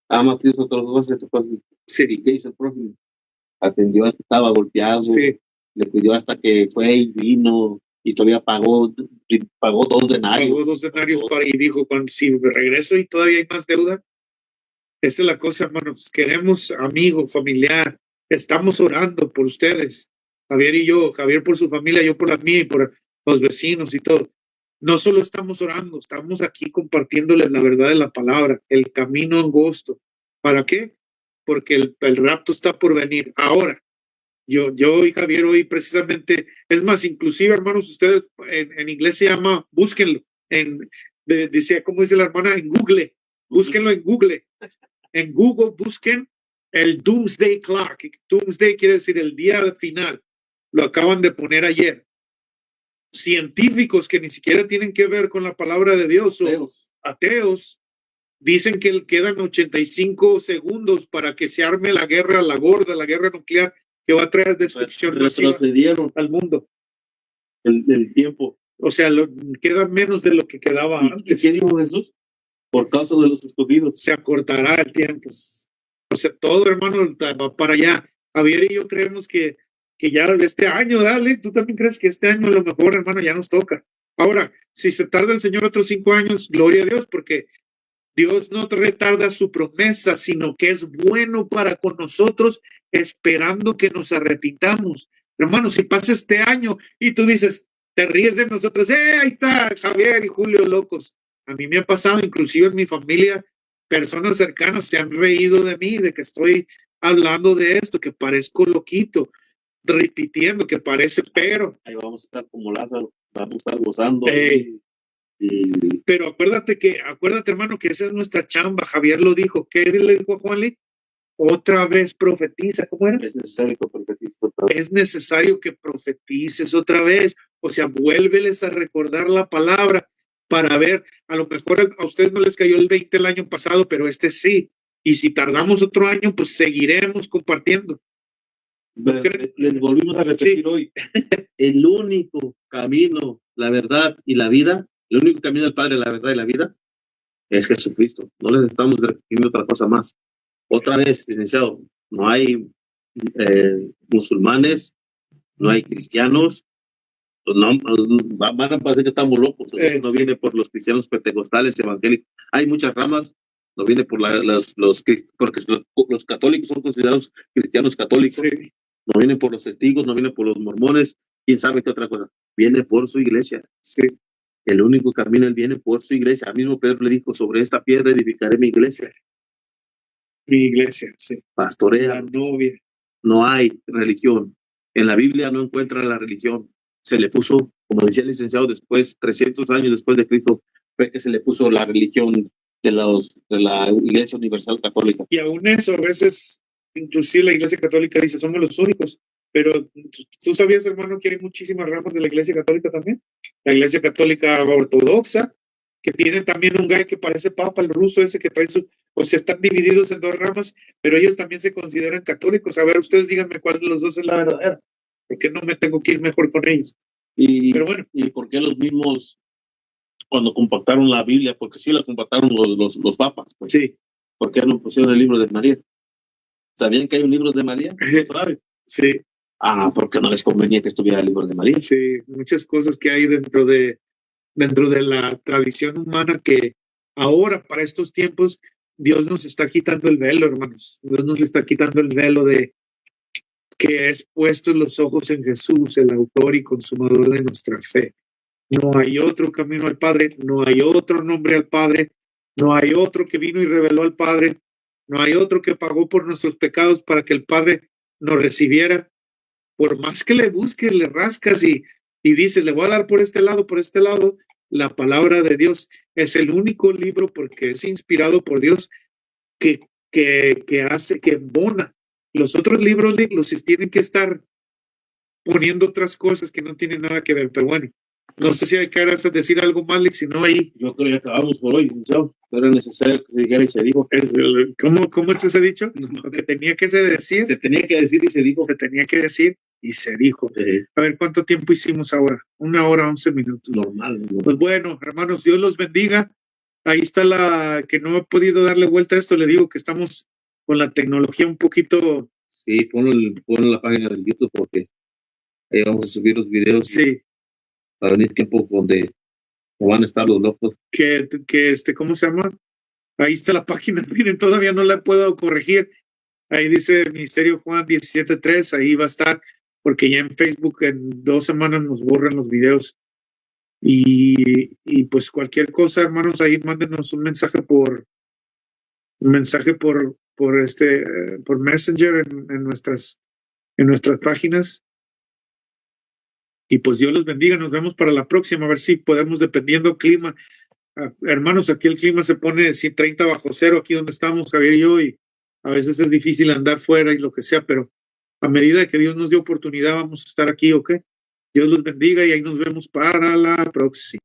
Ama a Dios a todos los demás, tu prójimo. Sí. ¿Y qué hizo el prójimo? Atendió a que estaba golpeado, sí. Le pidió hasta que fue y vino, y todavía pagó 2 denarios. Pagó 2 denarios y dijo, si regreso y todavía hay más deuda. Esa es la cosa, hermanos. Queremos amigo, familiar. Estamos orando por ustedes. Javier y yo, Javier por su familia, yo por la mía y por los vecinos y todo. No solo estamos orando, estamos aquí compartiéndoles la verdad de la palabra, el camino angosto. ¿Para qué? Porque el rapto está por venir. Ahora, yo y Javier hoy precisamente, es más, inclusive, hermanos, ustedes en inglés se llama, búsquenlo, dice, ¿cómo dice la hermana? En Google, búsquenlo en Google. En Google busquen el Doomsday Clock. Doomsday quiere decir el día final. Lo acaban de poner ayer. Científicos que ni siquiera tienen que ver con la palabra de Dios o ateos dicen que quedan 85 segundos para que se arme la guerra, la gorda, la guerra nuclear que va a traer destrucción al mundo. El tiempo. O sea, queda menos de lo que quedaba antes. ¿Qué dijo Jesús? Por causa de los escogidos. Se acortará el tiempo. O sea, todo, hermano, va para allá. Javier y yo creemos que ya este año, dale, tú también crees que este año a lo mejor, hermano, ya nos toca. Ahora, si se tarda el Señor otros 5 años, gloria a Dios, porque Dios no retarda su promesa, sino que es bueno para con nosotros, esperando que nos arrepintamos. Hermano, si pasa este año y tú dices, te ríes de nosotros, ahí está Javier y Julio locos. A mí me ha pasado, inclusive en mi familia, personas cercanas se han reído de mí, de que estoy hablando de esto, que parezco loquito, repitiendo, que parece, pero... Ahí vamos a estar como Lázaro, vamos a estar gozando. Pero acuérdate, hermano, que esa es nuestra chamba. Javier lo dijo. ¿Qué le dijo a Juan Lee? Otra vez profetiza. ¿Cómo era? Es necesario que profetices otra vez. Es necesario que profetices otra vez. O sea, vuélveles a recordar la palabra para ver. A lo mejor a ustedes no les cayó el 20 el año pasado, pero sí. Y si tardamos otro año, pues seguiremos compartiendo. Les volvimos a repetir hoy. El único camino, la verdad y la vida, el único camino del Padre, la verdad y la vida, es Jesucristo. No les estamos repitiendo otra cosa más. Otra vez, licenciado, no hay musulmanes, no hay cristianos, no, van a parecer que estamos locos. No viene por los cristianos pentecostales, evangélicos. Hay muchas ramas, no viene por porque los católicos son considerados cristianos católicos. Sí. No viene por los testigos, no viene por los mormones, quién sabe qué otra cosa. Viene por su iglesia. Sí. El único camino, él viene por su iglesia. Al mismo Pedro le dijo, sobre esta piedra edificaré mi iglesia. Mi iglesia, sí. Pastorea. La novia. No hay religión. En la Biblia no encuentra la religión. se le puso, como decía el licenciado, después, 300 años después de Cristo, fue que se le puso la religión de la Iglesia Universal Católica. Y aún eso, a veces, inclusive la Iglesia Católica dice, somos los únicos. Pero tú sabías, hermano, que hay muchísimas ramas de la Iglesia Católica también. La Iglesia Católica ortodoxa, que tiene también un guy que parece papa, el ruso ese que trae su... O sea, están divididos en dos ramas, pero ellos también se consideran católicos. A ver, ustedes díganme cuál de los dos es la verdadera. ¿Por qué no me tengo que ir mejor con ellos? Pero bueno, ¿y por qué los mismos, cuando compactaron la Biblia, porque sí la compactaron los papas? Pues, sí. ¿Por qué no pusieron el libro de María? ¿Sabían que hay un libro de María? ¿Sabe? Sí. Porque no les convenía que estuviera el libro de María. Sí, muchas cosas que hay dentro de la tradición humana que ahora, para estos tiempos, Dios nos está quitando el velo, hermanos. Dios nos está quitando el velo de que es puesto los ojos en Jesús, el autor y consumador de nuestra fe. No hay otro camino al Padre, no hay otro nombre al Padre, no hay otro que vino y reveló al Padre, no hay otro que pagó por nuestros pecados para que el Padre nos recibiera. Por más que le busques, le rascas y dices, le voy a dar por este lado, la palabra de Dios es el único libro, porque es inspirado por Dios, que hace, que embona. Los otros libros los tienen que estar poniendo otras cosas que no tienen nada que ver, pero bueno, no sé si hay que decir algo más, si no ahí. Yo creo que acabamos por hoy, ¿no? Era necesario que se dijera y se dijo. ¿Cómo es ese dicho? Lo que tenía que decir. Se tenía que decir y se dijo. Se tenía que decir y se dijo. A ver, ¿cuánto tiempo hicimos ahora? 1 hora, 11 minutos. Normal. Pues bueno, hermanos, Dios los bendiga. Ahí está la que no he podido darle vuelta a esto. Le digo que estamos con la tecnología un poquito. Sí, ponlo en la página de YouTube porque ahí vamos a subir los videos. Sí. Para venir tiempo donde van a estar los locos. ¿Cómo se llama? Ahí está la página. Miren, todavía no la puedo corregir. Ahí dice Ministerio Juan 17:3. Ahí va a estar, porque ya en Facebook en 2 semanas nos borran los videos. Y pues cualquier cosa, hermanos, ahí mándenos un mensaje por Messenger en nuestras páginas. Y pues Dios los bendiga. Nos vemos para la próxima, a ver si podemos, dependiendo clima. Hermanos, aquí el clima se pone 30 bajo cero, aquí donde estamos, Javier y yo, y a veces es difícil andar fuera y lo que sea, pero a medida que Dios nos dé oportunidad, vamos a estar aquí, ¿ok? Dios los bendiga y ahí nos vemos para la próxima.